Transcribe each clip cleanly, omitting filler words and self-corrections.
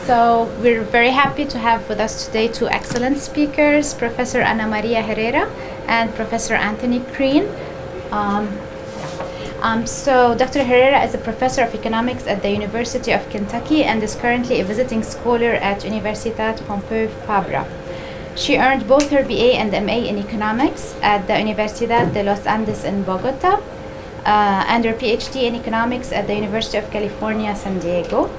So we're very happy to have with us today two excellent speakers, Professor Ana Maria Herrera and Professor Anthony Green. So Dr. Herrera is a professor of economics at the University of Kentucky and is currently a visiting scholar at Universitat Pompeu Fabra. She earned both her BA and MA in economics at the Universidad de los Andes in Bogota and her PhD in economics at the University of California, San Diego.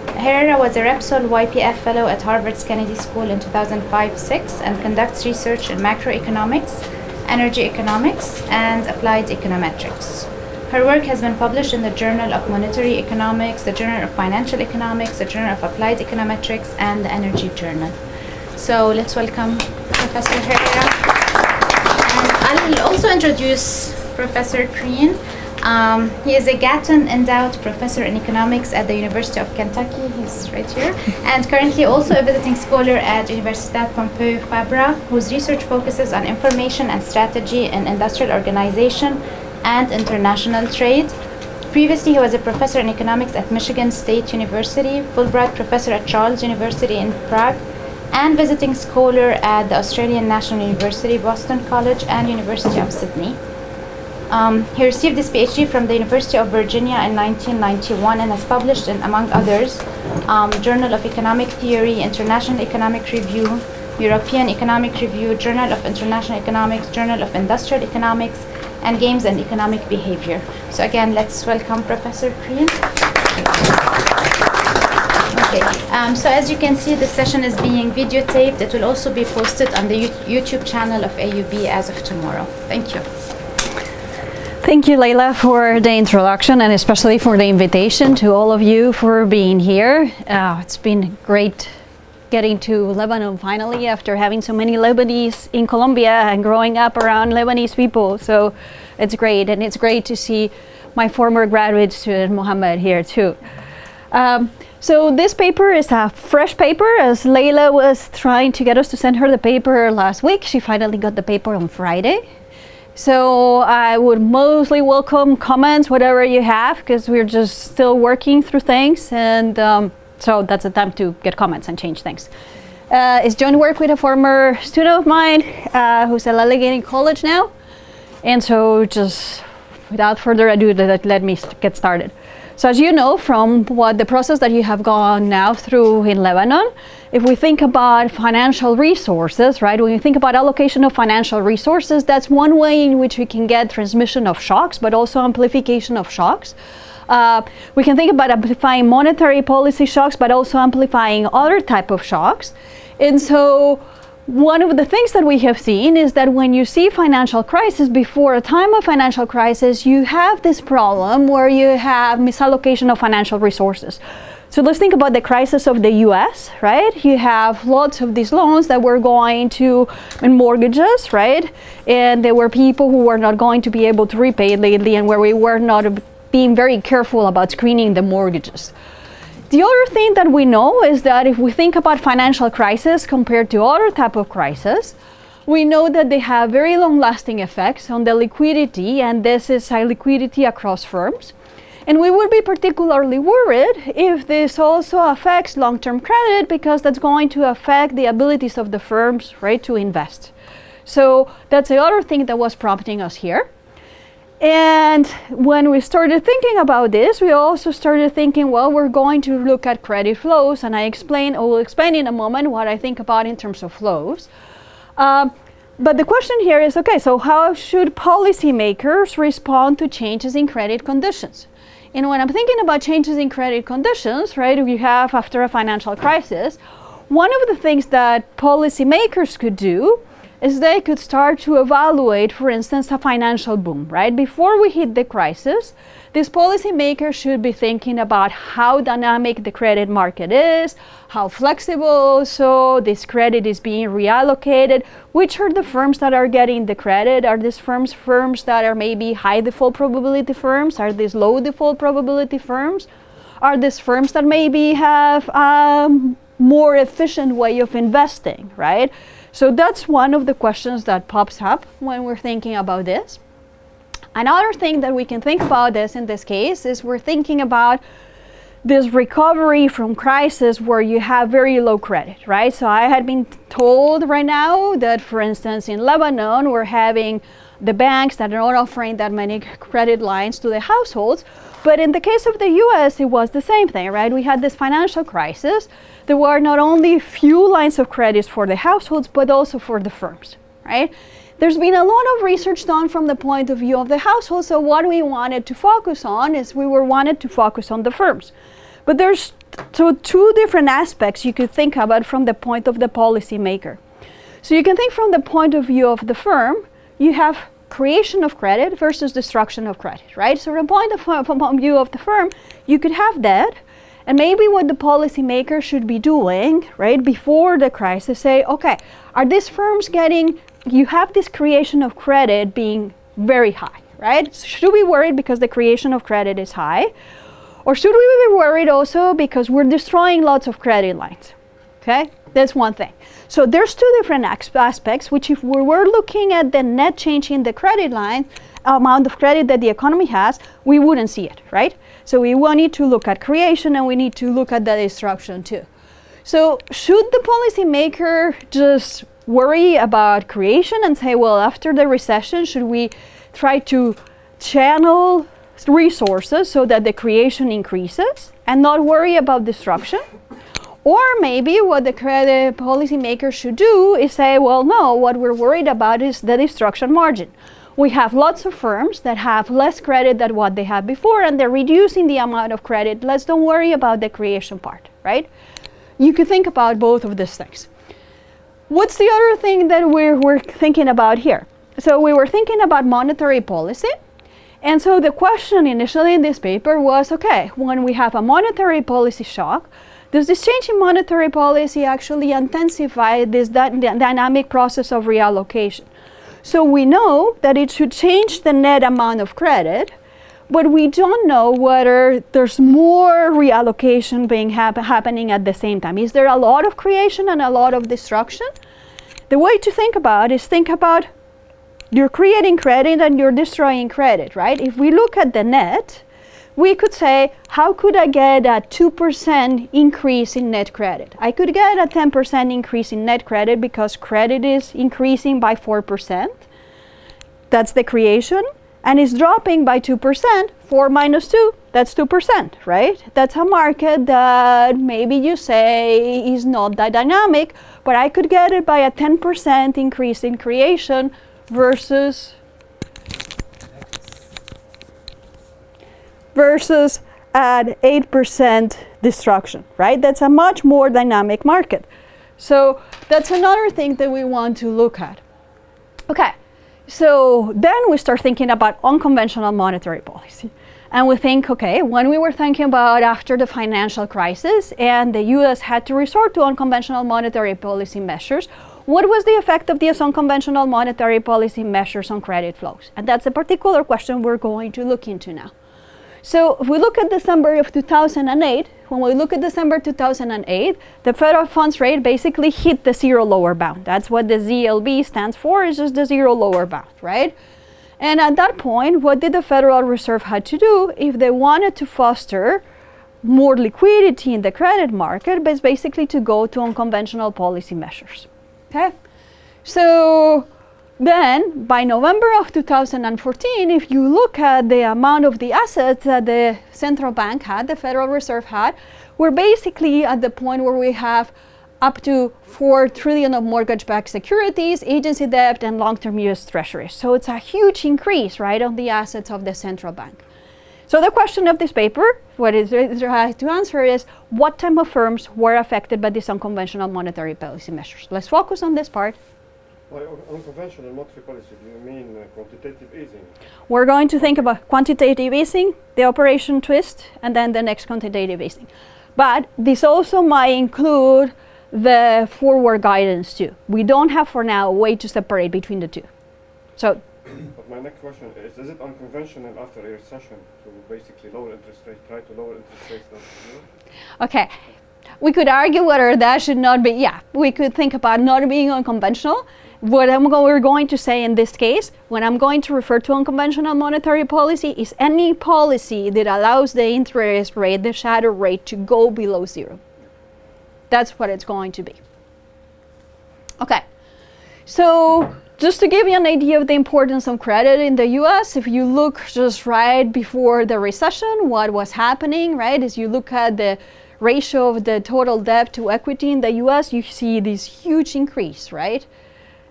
Herrera was a Repsol YPF Fellow at Harvard's Kennedy School in 2005-06 and conducts research in macroeconomics, energy economics, and applied econometrics. Her work has been published in the Journal of Monetary Economics, the Journal of Financial Economics, the Journal of Applied Econometrics, and the Energy Journal. So let's welcome Professor Herrera. And I'll also introduce Professor Green. He is a Gatton Endowed Professor in Economics at the University of Kentucky, he's right here, and currently also a visiting scholar at Universitat Pompeu Fabra, whose research focuses on information and strategy in industrial organization and international trade. Previously, he was a professor in economics at Michigan State University, Fulbright professor at Charles University in Prague, and visiting scholar at the Australian National University, Boston College, and University of Sydney. He received his PhD from the University of Virginia in 1991 and has published in, among others, Journal of Economic Theory, International Economic Review, European Economic Review, Journal of International Economics, Journal of Industrial Economics, and Games and Economic Behavior. So again, let's welcome Professor Green. Okay. So as you can see, the session is being videotaped. It will also be posted on the YouTube channel of AUB as of tomorrow. Thank you. Thank you, Leila, for the introduction and especially for the invitation to all of you for being here. It's been great getting to Lebanon finally after having so many Lebanese in Colombia and growing up around Lebanese people. So it's great, and it's great to see my former graduate student Mohammed here too. So this paper is a fresh paper, as Leila was trying to get us to send her the paper last week. She finally got the paper on Friday. So I would mostly welcome comments, whatever you have, because we're just still working through things, and so that's the time to get comments and change things. It's joint work with a former student of mine who's at Allegheny College now, and so just without further ado, let me get started. So as you know from the process that you have gone now through in Lebanon, if we think about financial resources, right, when you think about allocation of financial resources, that's one way in which we can get transmission of shocks, but also amplification of shocks. We can think about amplifying monetary policy shocks, but also amplifying other type of shocks. And so one of the things that we have seen is that when you see financial crisis, before a time of financial crisis, you have this problem where you have misallocation of financial resources. So let's think about the crisis of the US, right? You have lots of these loans that were going to, and mortgages, right? And there were people who were not going to be able to repay lately, and where we were not being very careful about screening the mortgages. The other thing that we know is that if we think about financial crisis compared to other type of crisis, we know that they have very long-lasting effects on the liquidity, and this is high liquidity across firms. And we would be particularly worried if this also affects long-term credit, because that's going to affect the abilities of the firms, right, to invest. So that's the other thing that was prompting us here. And when we started thinking about this, we also started thinking, well, we're going to look at credit flows, and I will explain in a moment what I think about in terms of flows. But the question here is, okay, so how should policymakers respond to changes in credit conditions? And when I'm thinking about changes in credit conditions, right, we have after a financial crisis, one of the things that policymakers could do is they could start to evaluate, for instance, a financial boom, right? Before we hit the crisis, these policymakers should be thinking about how dynamic the credit market is, how flexible so this credit is being reallocated, which are the firms that are getting the credit, are these firms that are maybe high default probability firms, are these low default probability firms, are these firms that maybe have a more efficient way of investing, right? So that's one of the questions that pops up when we're thinking about this. Another thing that we can think about this in this case is we're thinking about this recovery from crisis where you have very low credit, right? So I had been told right now that, for instance, in Lebanon, we're having the banks that are not offering that many credit lines to the households. But in the case of the US, it was the same thing, right? We had this financial crisis. There were not only few lines of credit for the households, but also for the firms, right? There's been a lot of research done from the point of view of the household. So what we wanted to focus on is wanted to focus on the firms. But there's two different aspects you could think about from the point of the policymaker. So you can think from the point of view of the firm, you have creation of credit versus destruction of credit, right? So from the view of the firm, you could have that. And maybe what the policymaker should be doing, right, before the crisis, say, okay, are these firms you have this creation of credit being very high, right? So should we worry because the creation of credit is high? Or should we be worried also because we're destroying lots of credit lines? Okay, that's one thing. So there's two different aspects, which if we were looking at the net change in the credit line, amount of credit that the economy has, we wouldn't see it, right? So we will need to look at creation and we need to look at the destruction too. So should the policymaker just worry about creation and say, well, after the recession, should we try to channel resources so that the creation increases and not worry about destruction? Or maybe what the credit policymaker should do is say, well, no, what we're worried about is the destruction margin. We have lots of firms that have less credit than what they had before, and they're reducing the amount of credit. Let's don't worry about the creation part, right? You could think about both of these things. What's the other thing that we're thinking about here? So we were thinking about monetary policy. And so the question initially in this paper was, okay, when we have a monetary policy shock, does this change in monetary policy actually intensify this dynamic process of reallocation? So we know that it should change the net amount of credit, but we don't know whether there's more reallocation being happening at the same time. Is there a lot of creation and a lot of destruction? The way to think about is think about you're creating credit and you're destroying credit, right? If we look at the net, we could say, how could I get a 2% increase in net credit? I could get a 10% increase in net credit because credit is increasing by 4%. That's the creation. And it's dropping by 2%. 4 minus 2, that's 2%, right? That's a market that maybe you say is not that dynamic, but I could get it by a 10% increase in creation versus at 8% destruction, right? That's a much more dynamic market. So that's another thing that we want to look at. Okay, so then we start thinking about unconventional monetary policy. And we think, okay, when we were thinking about after the financial crisis and the US had to resort to unconventional monetary policy measures, what was the effect of these unconventional monetary policy measures on credit flows? And that's a particular question we're going to look into now. So if we look at December of 2008, when we look at December 2008, the federal funds rate basically hit the zero lower bound. That's what the ZLB stands for, is just the zero lower bound, right? And at that point, what did the Federal Reserve had to do if they wanted to foster more liquidity in the credit market, but basically to go to unconventional policy measures, okay? So then, by November of 2014, if you look at the amount of the assets that the central bank had, the Federal Reserve had, we're basically at the point where we have up to 4 trillion of mortgage-backed securities, agency debt, and long-term US treasuries. So it's a huge increase, right, on the assets of the central bank. So the question of this paper, what is to answer is, what type of firms were affected by these unconventional monetary policy measures? Let's focus on this part. By unconventional monetary policy, do you mean quantitative easing? We're going to think about quantitative easing, the operation twist, and then the next quantitative easing. But this also might include the forward guidance too. We don't have for now a way to separate between the two. So. But my next question is it unconventional after a recession to basically lower interest rates, try to lower interest rates than zero? Okay. We could argue whether that should not be, yeah, we could think about not being unconventional. we're going to say in this case, when I'm going to refer to unconventional monetary policy, is any policy that allows the interest rate, the shadow rate, to go below zero. That's what it's going to be. Okay, so just to give you an idea of the importance of credit in the US, if you look just right before the recession, what was happening, right, is you look at the ratio of the total debt to equity in the US, you see this huge increase, right,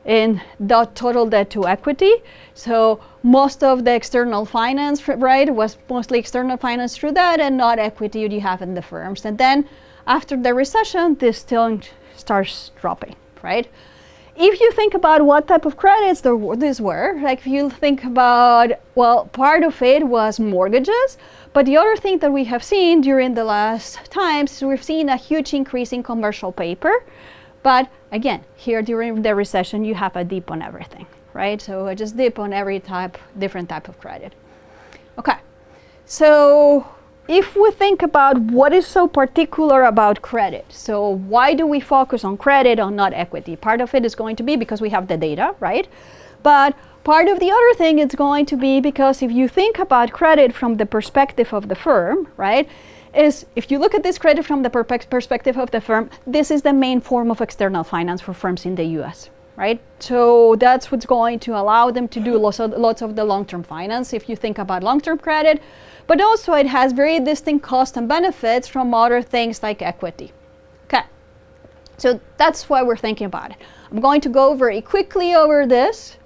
in the total debt to equity. So most of the external finance, right, was mostly external finance through that and not equity you have in the firms. And then after the recession, this still starts dropping, right? If you think about what type of credits these were, like if you think about, well, part of it was mortgages, but the other thing that we have seen during the last times is we've seen a huge increase in commercial paper. But again, here during the recession, you have a dip on everything, right? So just dip on every different type of credit. Okay, so if we think about what is so particular about credit, so why do we focus on credit or not equity? Part of it is going to be because we have the data, right? But part of the other thing is going to be because if you think about credit from the perspective of the firm, right, is if you look at this credit from the perspective of the firm, this is the main form of external finance for firms in the US, right? So that's what's going to allow them to do lots of the long-term finance if you think about long-term credit, but also it has very distinct costs and benefits from other things like equity. Okay, so that's why we're thinking about it. I'm going to go very quickly over this.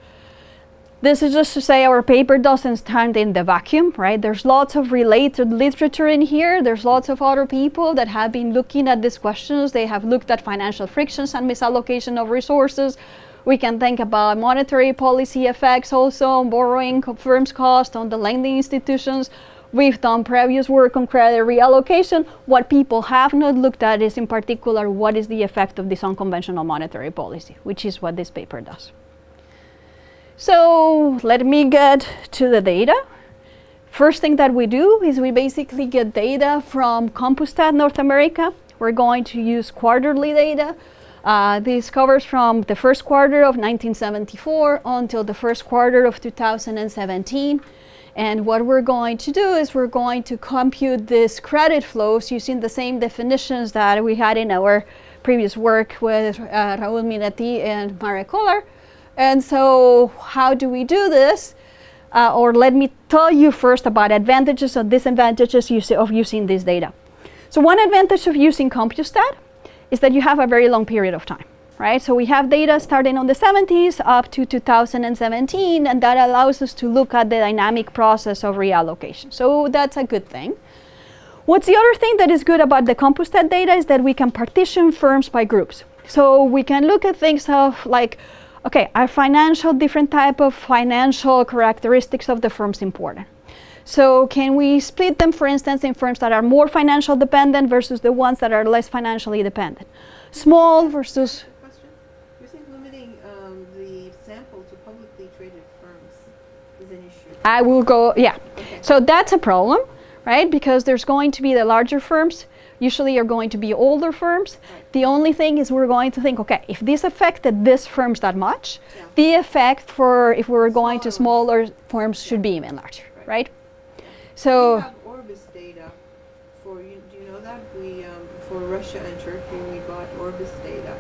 This is just to say our paper doesn't stand in the vacuum, right? There's lots of related literature in here. There's lots of other people that have been looking at these questions. They have looked at financial frictions and misallocation of resources. We can think about monetary policy effects also on borrowing firms' cost, on the lending institutions. We've done previous work on credit reallocation. What people have not looked at is in particular what is the effect of this unconventional monetary policy, which is what this paper does. So let me get to the data. First thing that we do is we basically get data from Compustat North America. We're going to use quarterly data. This covers from the first quarter of 1974 until the first quarter of 2017. And what we're going to do is we're going to compute these credit flows using the same definitions that we had in our previous work with Raul Minetti and Mara Kohler. And so how do we do this? Or let me tell you first about advantages and disadvantages of using this data. So one advantage of using Compustat is that you have a very long period of time, right? So we have data starting on the 70s up to 2017, and that allows us to look at the dynamic process of reallocation. So that's a good thing. What's the other thing that is good about the Compustat data is that we can partition firms by groups. So we can look at things of like, okay, are different type of financial characteristics of the firms important? So can we split them, for instance, in firms that are more financial dependent versus the ones that are less financially dependent? Small versus... Question. You're saying limiting the sample to publicly traded firms is an issue? I will go, yeah. Okay. So that's a problem, right? Because there's going to be the larger firms, usually are going to be older firms. Right. The only thing is we're going to think, okay, if this affected these firms that much, yeah, the effect for if we were going to smaller firms should be even larger, right? So we have Orbis data for, do you know that? We, for Russia and Turkey, we bought Orbis data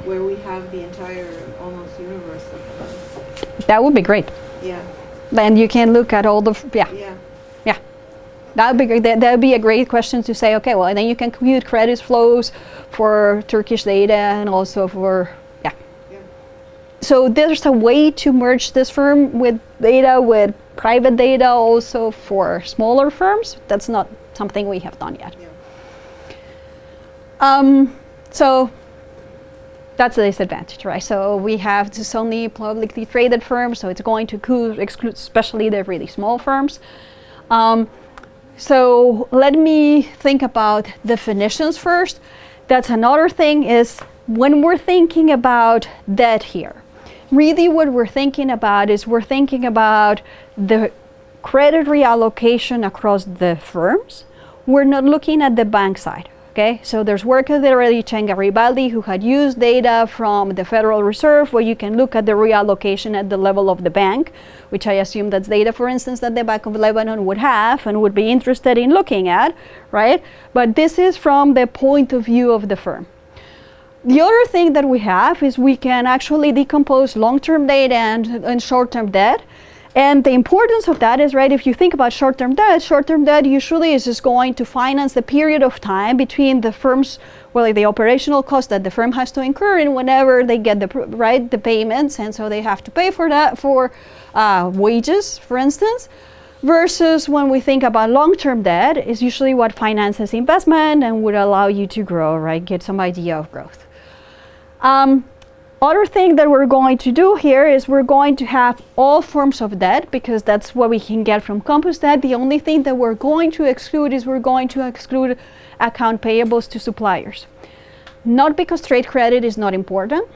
where we have the entire almost universe of firms. That would be great. Yeah. Then you can look at all the, Yeah. That would be a great question to say, okay, well, and then you can compute credit flows for Turkish data and also for, yeah. So there's a way to merge this firm with data, with private data also for smaller firms. That's not something we have done yet. Yeah. So that's a disadvantage, right? So we have just only publicly traded firms, so it's going to exclude especially the really small firms. So let me think about definitions first. That's another thing is when we're thinking about debt here, really what we're thinking about is we're thinking about the credit reallocation across the firms. We're not looking at the bank side. Okay, so there's work that already Chen Garibaldi, who had used data from the Federal Reserve, where you can look at the reallocation at the level of the bank, which I assume that's data, for instance, that the Bank of Lebanon would have and would be interested in looking at, right? But this is from the point of view of the firm. The other thing that we have is we can actually decompose long-term data and short-term debt. And the importance of that is, right, if you think about short-term debt usually is just going to finance the period of time between the firm's, well, like the operational cost that the firm has to incur and whenever they get the payments, and so they have to pay for that, for wages, for instance, versus when we think about long-term debt is usually what finances investment and would allow you to grow, right, get some idea of growth. Other thing that we're going to do here is we're going to have all forms of debt because that's what we can get from campus debt. The only thing that we're going to exclude is we're going to exclude account payables to suppliers. Not because trade credit is not important,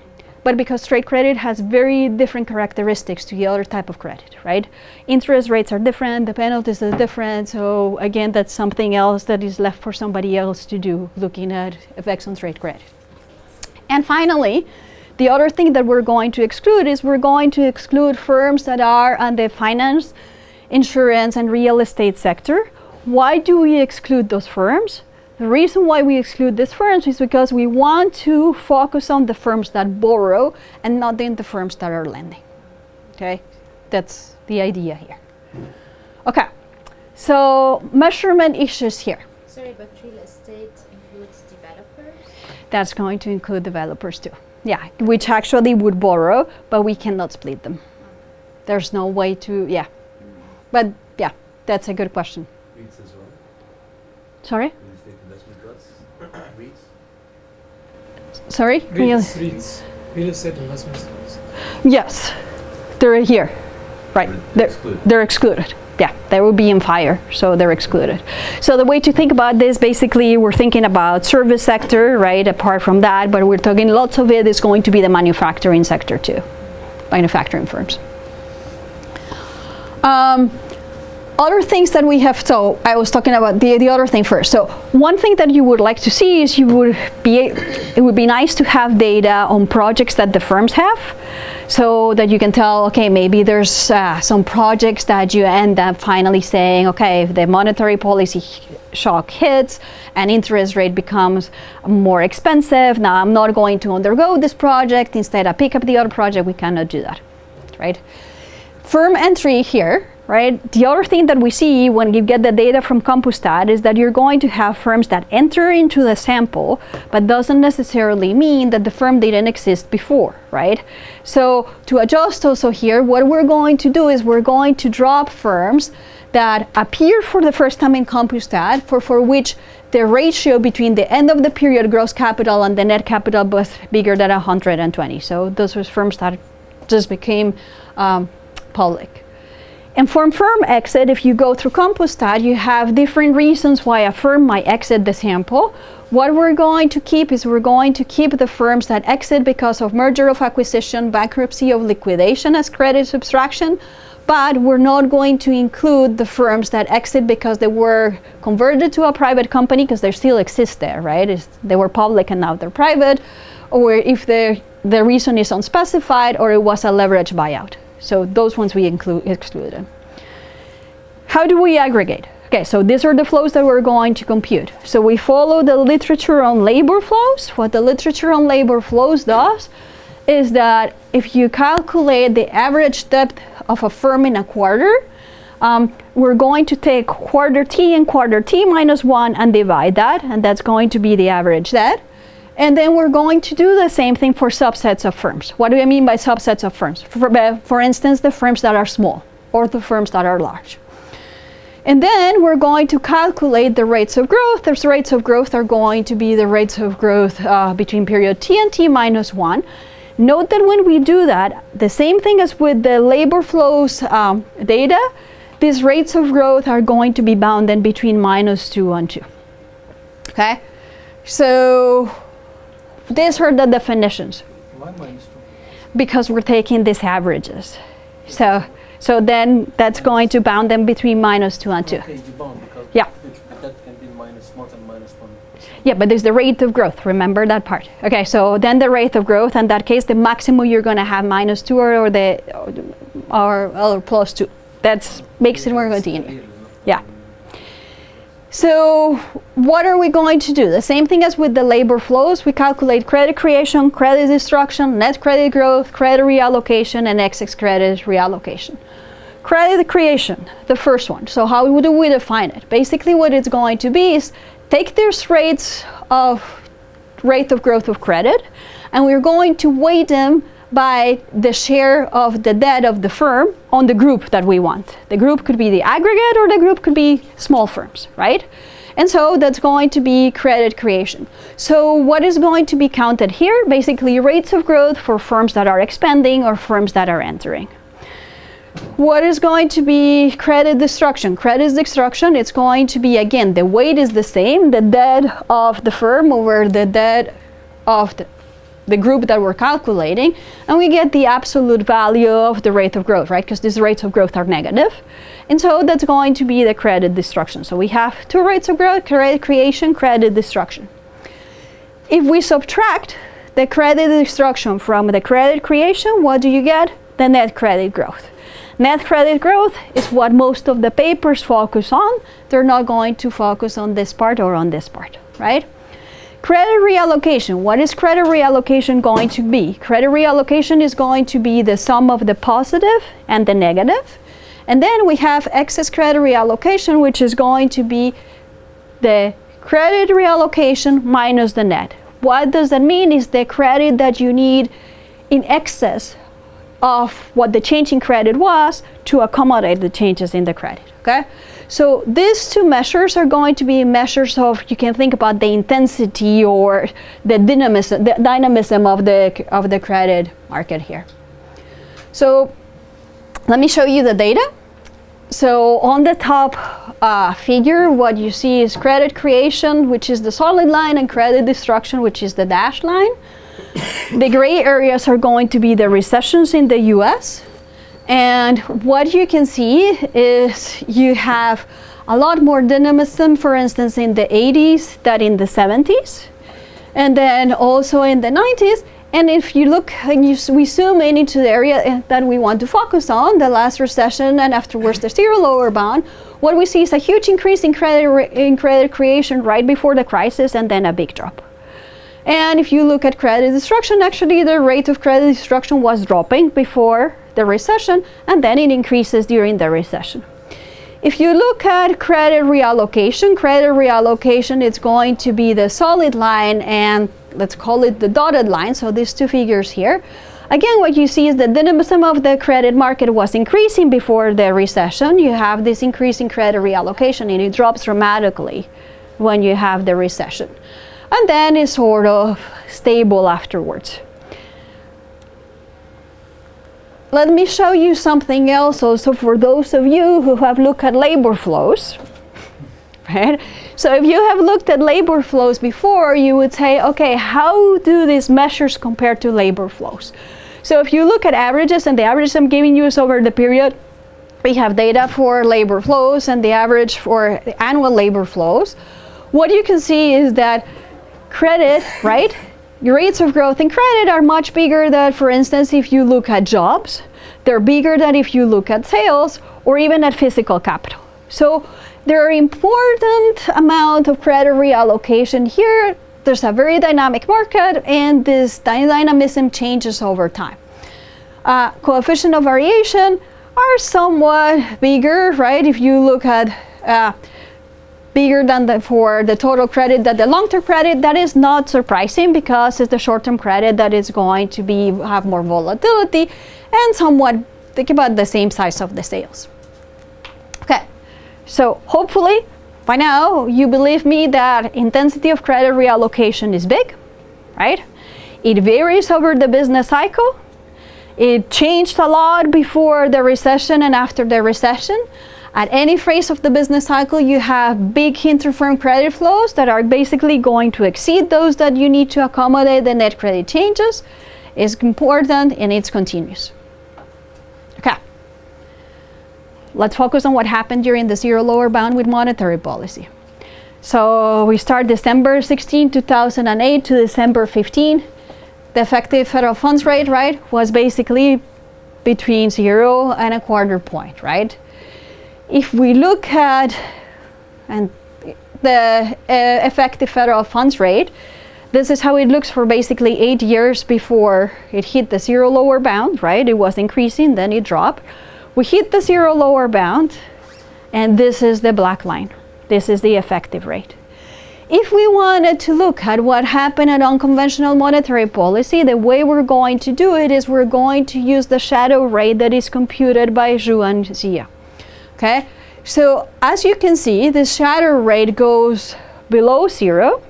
but because trade credit has very different characteristics to the other type of credit, right? Interest rates are different, the penalties are different, so again, that's something else that is left for somebody else to do, looking at effects on trade credit. And finally, the other thing that we're going to exclude is we're going to exclude firms that are on the finance, insurance, and real estate sector. Why do we exclude those firms? The reason why we exclude these firms is because we want to focus on the firms that borrow and not in the firms that are lending. Okay, that's the idea here. Okay, so measurement issues here. Sorry, but real estate includes developers? That's going to include developers too. Yeah, which actually would borrow, but we cannot split them. There's no way to, yeah. But yeah, that's a good question. REITs as well? Sorry? Real estate investment trusts? REITs? Sorry? REITs. Real estate investment trusts. Yes, they're here. Right, they're excluded. Yeah, they will be in fire, so they're excluded. So the way to think about this, basically, we're thinking about service sector, right, apart from that, but we're talking lots of it is going to be the manufacturing sector too, manufacturing firms. Other things that we have, so I was talking about the other thing first. So one thing that you would like to see is it would be nice to have data on projects that the firms have, so that you can tell, okay, maybe there's some projects that you end up finally saying, okay, if the monetary policy shock hits and interest rate becomes more expensive, now I'm not going to undergo this project, instead I pick up the other project. We cannot do that, right? Firm entry here, right? The other thing that we see when you get the data from CompuStat is that you're going to have firms that enter into the sample, but doesn't necessarily mean that the firm didn't exist before, right? So to adjust also here, what we're going to do is we're going to drop firms that appear for the first time in CompuStat for which the ratio between the end of the period gross capital and the net capital was bigger than 120. So those were firms that just became public. And for firm exit, if you go through CompuStat, you have different reasons why a firm might exit the sample. What we're going to keep is we're going to keep the firms that exit because of merger of acquisition, bankruptcy, or liquidation as credit subtraction, but we're not going to include the firms that exit because they were converted to a private company, because they still exist there, right? They were public and now they're private, or if the reason is unspecified, or it was a leverage buyout. So those ones we excluded. How do we aggregate? Okay, so these are the flows that we're going to compute. So we follow the literature on labor flows. What the literature on labor flows does is that if you calculate the average debt of a firm in a quarter, we're going to take quarter T and quarter T minus 1 and divide that, and that's going to be the average debt. And then we're going to do the same thing for subsets of firms. What do I mean by subsets of firms? For instance, the firms that are small or the firms that are large. And then we're going to calculate the rates of growth. Those rates of growth are going to be the rates of growth between period T and T minus 1. Note that when we do that, the same thing as with the labor flows data, these rates of growth are going to be bounded between minus 2 and 2. Okay? So these are the definitions. Why minus 2? Because we're taking these averages. So then that's going to bound them between minus 2 and 2. Okay, you bound because Yeah. that can be minus more than minus 1. Yeah, but there's the rate of growth. Remember that part. Okay, so then the rate of growth, in that case, the maximum you're going to have -2 or plus 2. That makes it more continuous. Yeah. So what are we going to do? The same thing as with the labor flows. We calculate credit creation, credit destruction, net credit growth, credit reallocation, and excess credit reallocation. Credit creation, the first one. So how do we define it? Basically what it's going to be is take these rate of growth of credit, and we're going to weight them by the share of the debt of the firm on the group that we want. The group could be the aggregate, or the group could be small firms, right? And so that's going to be credit creation. So what is going to be counted here? Basically rates of growth for firms that are expanding or firms that are entering. What is going to be credit destruction? Credit destruction, it's going to be, again, the weight is the same, the debt of the firm over the debt of the group that we're calculating, and we get the absolute value of the rate of growth, right? Because these rates of growth are negative. And so that's going to be the credit destruction. So we have two rates of growth, credit creation, credit destruction. If we subtract the credit destruction from the credit creation, what do you get? The net credit growth. Net credit growth is what most of the papers focus on. They're not going to focus on this part or on this part, right? Credit reallocation. What is credit reallocation going to be? Credit reallocation is going to be the sum of the positive and the negative. And then we have excess credit reallocation, which is going to be the credit reallocation minus the net. What does that mean? Is the credit that you need in excess of what the change in credit was to accommodate the changes in the credit, okay? So these two measures are going to be measures of, you can think about the intensity or the dynamism of the credit market here. So let me show you the data. So on the top figure, what you see is credit creation, which is the solid line, and credit destruction, which is the dashed line. The gray areas are going to be the recessions in the US. And what you can see is you have a lot more dynamism, for instance, in the 80s than in the 70s. And then also in the 90s. And if you look and we zoom in into the area that we want to focus on, the last recession and afterwards the zero lower bound, what we see is a huge increase in credit creation right before the crisis, and then a big drop. And if you look at credit destruction, actually the rate of credit destruction was dropping before the recession, and then it increases during the recession. If you look at credit reallocation, it's going to be the solid line, and let's call it the dotted line, so these two figures here. Again, what you see is the dynamism of the credit market was increasing before the recession. You have this increase in credit reallocation, and it drops dramatically when you have the recession. And then it's sort of stable afterwards. Let me show you something else also for those of you who have looked at labor flows, right? So if you have looked at labor flows before, you would say, okay, how do these measures compare to labor flows? So if you look at averages, and the average I'm giving you is over the period, we have data for labor flows and the average for the annual labor flows. What you can see is that credit, right? Your rates of growth in credit are much bigger than, for instance, if you look at jobs. They're bigger than if you look at sales or even at physical capital. So there are important amount of credit reallocation here. There's a very dynamic market, and this dynamism changes over time. Coefficient of variation are somewhat bigger, right? If you look at bigger than for the total credit than the long-term credit, that is not surprising because it's the short-term credit that is going to have more volatility and somewhat, think about the same size of the sales. Okay, so hopefully by now you believe me that intensity of credit reallocation is big, right? It varies over the business cycle. It changed a lot before the recession and after the recession. At any phase of the business cycle, you have big interfirm credit flows that are basically going to exceed those that you need to accommodate the net credit changes. It's important, and it's continuous. Okay. Let's focus on what happened during the zero lower bound with monetary policy. So we start December 16, 2008 to December 15. The effective federal funds rate, right, was basically between 0 and a quarter point, right? If we look at the effective federal funds rate, this is how it looks for basically 8 years before it hit the zero lower bound, right? It was increasing, then it dropped. We hit the zero lower bound, and this is the black line. This is the effective rate. If we wanted to look at what happened at unconventional monetary policy, the way we're going to do it is we're going to use the shadow rate that is computed by Zhu and Xia. Okay, so as you can see, the shadow rate goes below 0.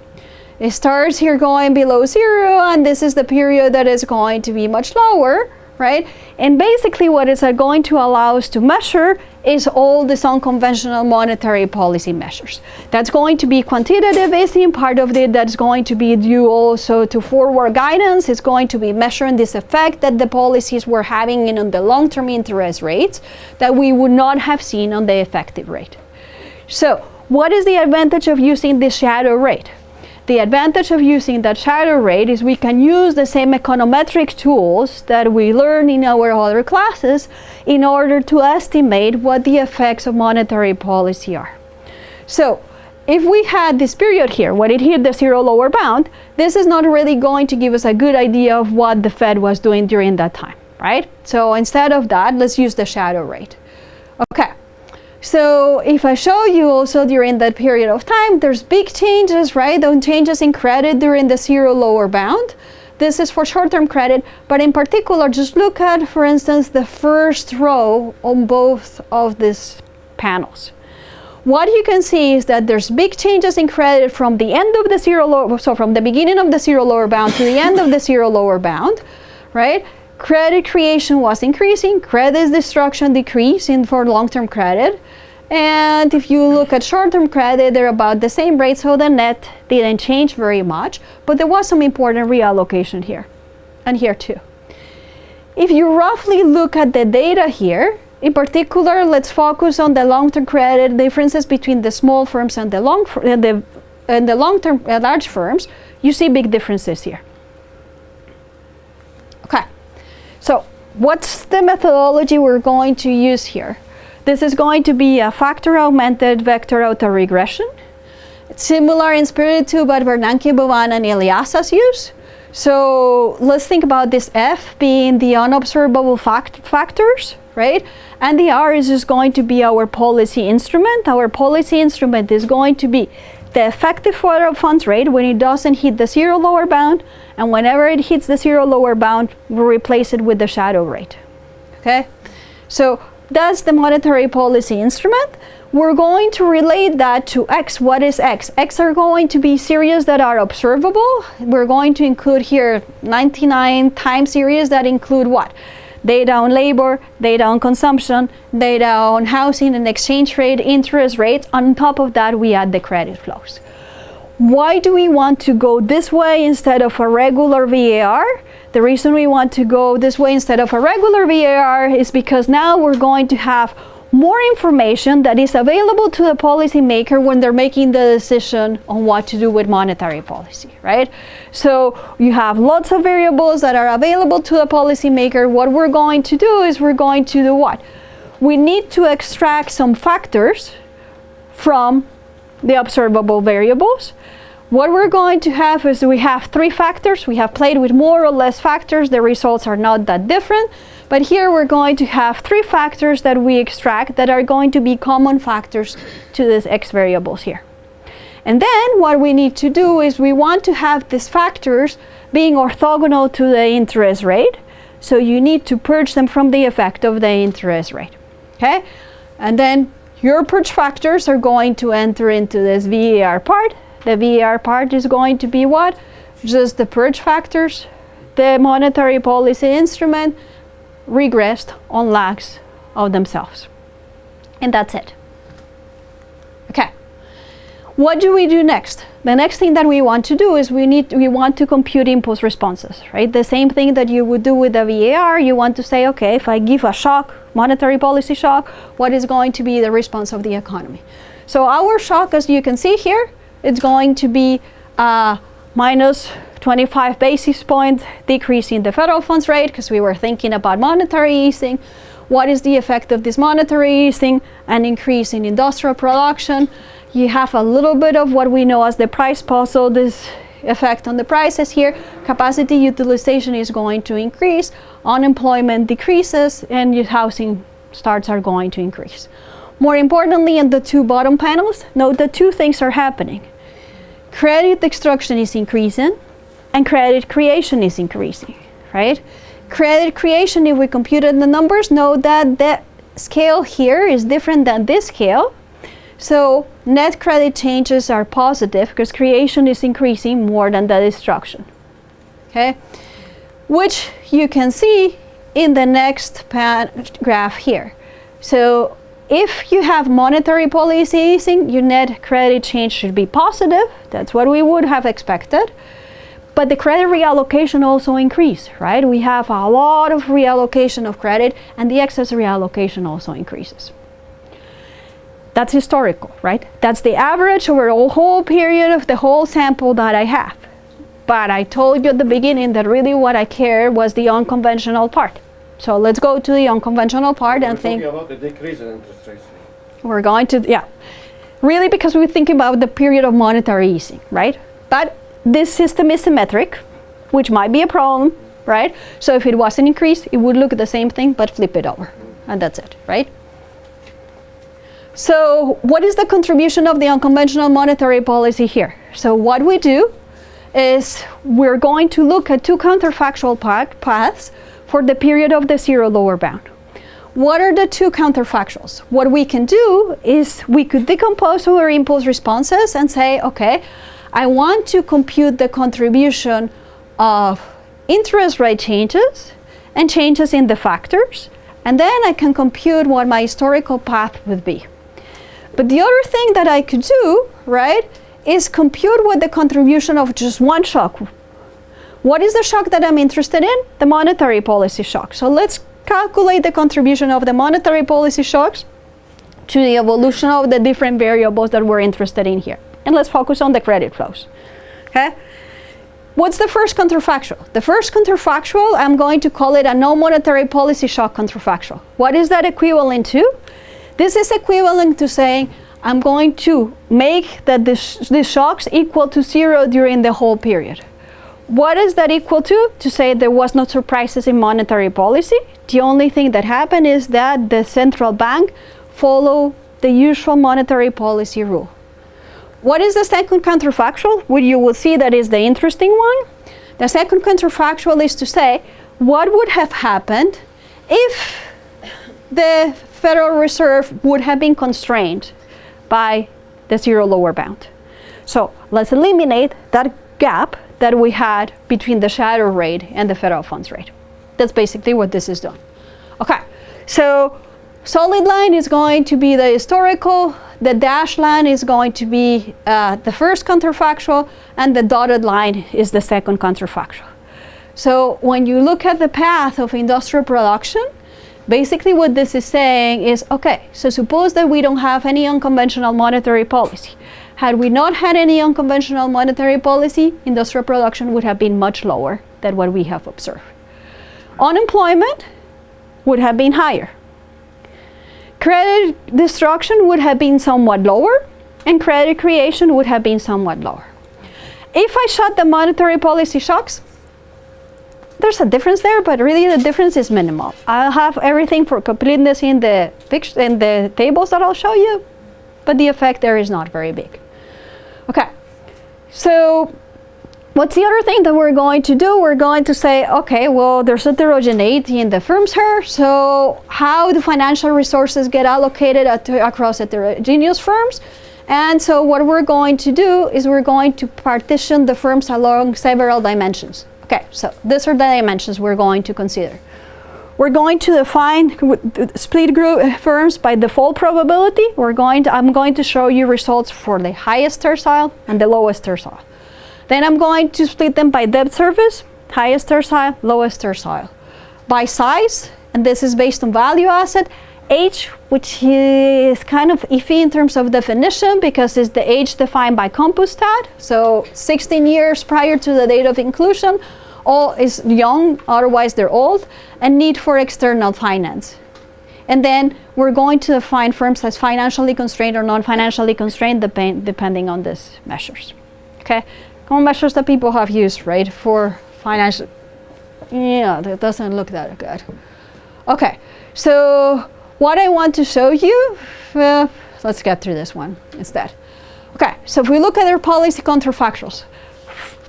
It starts here going below 0, and this is the period that is going to be much lower, right? And basically what it's going to allow us to measure is all these unconventional monetary policy measures. That's going to be quantitative easing, part of it that's going to be due also to forward guidance. It's going to be measuring this effect that the policies were having on the long-term interest rates that we would not have seen on the effective rate. So what is the advantage of using this shadow rate? The advantage of using that shadow rate is we can use the same econometric tools that we learn in our other classes in order to estimate what the effects of monetary policy are. So if we had this period here when it hit the zero lower bound, this is not really going to give us a good idea of what the Fed was doing during that time, right? So instead of that, let's use the shadow rate. Okay. So if I show you also during that period of time, there's big changes, right? Those changes in credit during the zero lower bound. This is for short-term credit, but in particular, just look at, for instance, the first row on both of these panels. What you can see is that there's big changes in credit from the end of the zero lower, so from the beginning of the zero lower bound to the end of the zero lower bound, right? Credit creation was increasing, credit destruction decreasing for long-term credit. And if you look at short-term credit, they're about the same rate, so the net didn't change very much, but there was some important reallocation here, and here too. If you roughly look at the data here, in particular, let's focus on the long-term credit differences between the small firms and the long-term large firms, you see big differences here. Okay. So what's the methodology we're going to use here? This is going to be a factor augmented vector autoregression. It's similar in spirit to what Bernanke, Bovan, and Eliasas use. So let's think about this F being the unobservable factors, right? And the R is just going to be our policy instrument. Our policy instrument is going to be the effective federal funds rate when it doesn't hit the zero lower bound, and whenever it hits the zero lower bound, we'll replace it with the shadow rate. Okay? So that's the monetary policy instrument. We're going to relate that to X. What is X? X are going to be series that are observable. We're going to include here 99 time series that include what? Data on labor, data on consumption, data on housing and exchange rate, interest rates. On top of that, we add the credit flows. Why do we want to go this way instead of a regular VAR? The reason we want to go this way instead of a regular VAR is because now we're going to have more information that is available to the policymaker when they're making the decision on what to do with monetary policy, right? So you have lots of variables that are available to the policymaker. What we're going to do is we're going to do what? We need to extract some factors from the observable variables. What we're going to have is we have 3 factors. We have played with more or less factors. The results are not that different. But here we're going to have 3 factors that we extract that are going to be common factors to these X variables here. And then what we need to do is we want to have these factors being orthogonal to the interest rate. So you need to purge them from the effect of the interest rate. Okay? And then your purge factors are going to enter into this VAR part. The VAR part is going to be what? Just the purge factors, the monetary policy instrument, regressed on lags of themselves. And that's it. Okay. What do we do next? The next thing that we want to do is we want to compute impulse responses, right? The same thing that you would do with the VAR. You want to say, okay, if I give a shock, monetary policy shock, what is going to be the response of the economy? So our shock, as you can see here, it's going to be minus 25 basis point decrease in the federal funds rate, because we were thinking about monetary easing. What is the effect of this monetary easing? An increase in industrial production. You have a little bit of what we know as the price puzzle, this effect on the prices here. Capacity utilization is going to increase, unemployment decreases, and your housing starts are going to increase. More importantly, in the two bottom panels, note that two things are happening. Credit destruction is increasing, and credit creation is increasing, right? Credit creation, if we computed the numbers, note that the scale here is different than this scale. So net credit changes are positive because creation is increasing more than the destruction, okay? Which you can see in the next graph here. So if you have monetary policy easing, your net credit change should be positive. That's what we would have expected. But the credit reallocation also increased, right? We have a lot of reallocation of credit, and the excess reallocation also increases. That's historical, right? That's the average over the whole period of the whole sample that I have. But I told you at the beginning that really what I cared was the unconventional part. So let's go to the unconventional part and think. We're talking about the decrease in interest rates. We're going to, yeah. Really, because we're thinking about the period of monetary easing, right? But this system is symmetric, which might be a problem, right? So if it was an increase, it would look the same thing, but flip it over. And that's it, right? So what is the contribution of the unconventional monetary policy here? So what we do is we're going to look at two counterfactual paths for the period of the zero lower bound. What are the two counterfactuals? What we can do is we could decompose our impulse responses and say, okay, I want to compute the contribution of interest rate changes and changes in the factors, and then I can compute what my historical path would be. But the other thing that I could do, right, is compute what the contribution of just one shock. What is the shock that I'm interested in? The monetary policy shock. So let's calculate the contribution of the monetary policy shocks to the evolution of the different variables that we're interested in here. And let's focus on the credit flows, okay? What's the first counterfactual? The first counterfactual, I'm going to call it a non-monetary policy shock counterfactual. What is that equivalent to? This is equivalent to saying, I'm going to make that these shocks equal to zero during the whole period. What is that equal to? To say there was no surprises in monetary policy. The only thing that happened is that the central bank followed the usual monetary policy rule. What is the second counterfactual? Well, you will see that is the interesting one. The second counterfactual is to say, what would have happened if the Federal Reserve would have been constrained by the zero lower bound? So let's eliminate that gap that we had between the shadow rate and the federal funds rate. That's basically what this is doing. Okay, so solid line is going to be the historical, the dashed line is going to be the first counterfactual, and the dotted line is the second counterfactual. So when you look at the path of industrial production, basically what this is saying is, okay, so suppose that we don't have any unconventional monetary policy. Had we not had any unconventional monetary policy, industrial production would have been much lower than what we have observed. Unemployment would have been higher. Credit destruction would have been somewhat lower, and credit creation would have been somewhat lower. If I shut the monetary policy shocks, there's a difference there, but really the difference is minimal. I'll have everything for completeness in the tables that I'll show you, but the effect there is not very big. Okay, so what's the other thing that we're going to do? We're going to say, okay, well, there's heterogeneity in the firms here, so how do financial resources get allocated across heterogeneous firms? And so what we're going to do is we're going to partition the firms along several dimensions. Okay, so these are the dimensions we're going to consider. We're going to define split group firms by default probability. I'm going to show you results for the highest tercile and the lowest tercile. Then I'm going to split them by debt service, highest tercile, lowest tercile. By size, and this is based on value asset, age, which is kind of iffy in terms of definition because it's the age defined by Compustat. So 16 years prior to the date of inclusion, all is young, otherwise they're old, and need for external finance. And then we're going to define firms as financially constrained or non-financially constrained depending on these measures. Okay, common measures that people have used, right, for financial. Yeah, that doesn't look that good. Okay, so what I want to show you, let's get through this one instead. Okay, so if we look at their policy counterfactuals,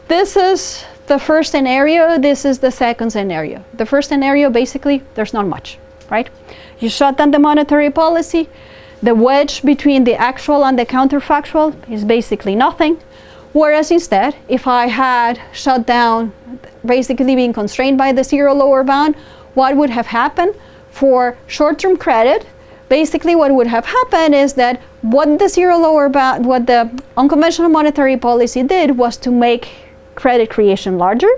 this is the first scenario, this is the second scenario. The first scenario, basically, there's not much, right? You shut down the monetary policy, the wedge between the actual and the counterfactual is basically nothing. Whereas instead, if I had shut down, basically being constrained by the zero lower bound, what would have happened for short-term credit? Basically what would have happened is that what the zero lower bound, what the unconventional monetary policy did was to make credit creation larger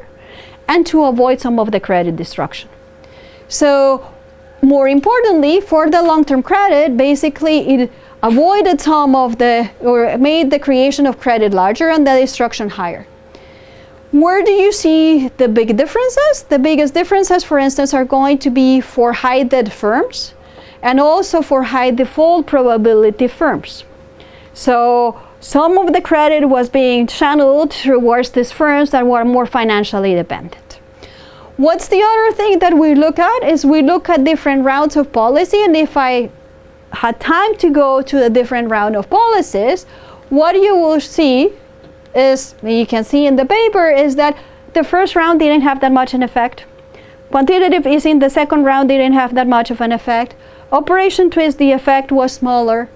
and to avoid some of the credit destruction. So more importantly, for the long-term credit, basically it avoided some of the, or made the creation of credit larger and the destruction higher. Where do you see the big differences? The biggest differences, for instance, are going to be for high debt firms and also for high default probability firms. So some of the credit was being channeled towards these firms that were more financially dependent. What's the other thing that we look at is we look at different rounds of policy, and if I had time to go to the different round of policies, what you will see is, you can see in the paper, is that the first round didn't have that much an effect. Quantitative easing, the second round didn't have that much of an effect. Operation twist, the effect was smaller.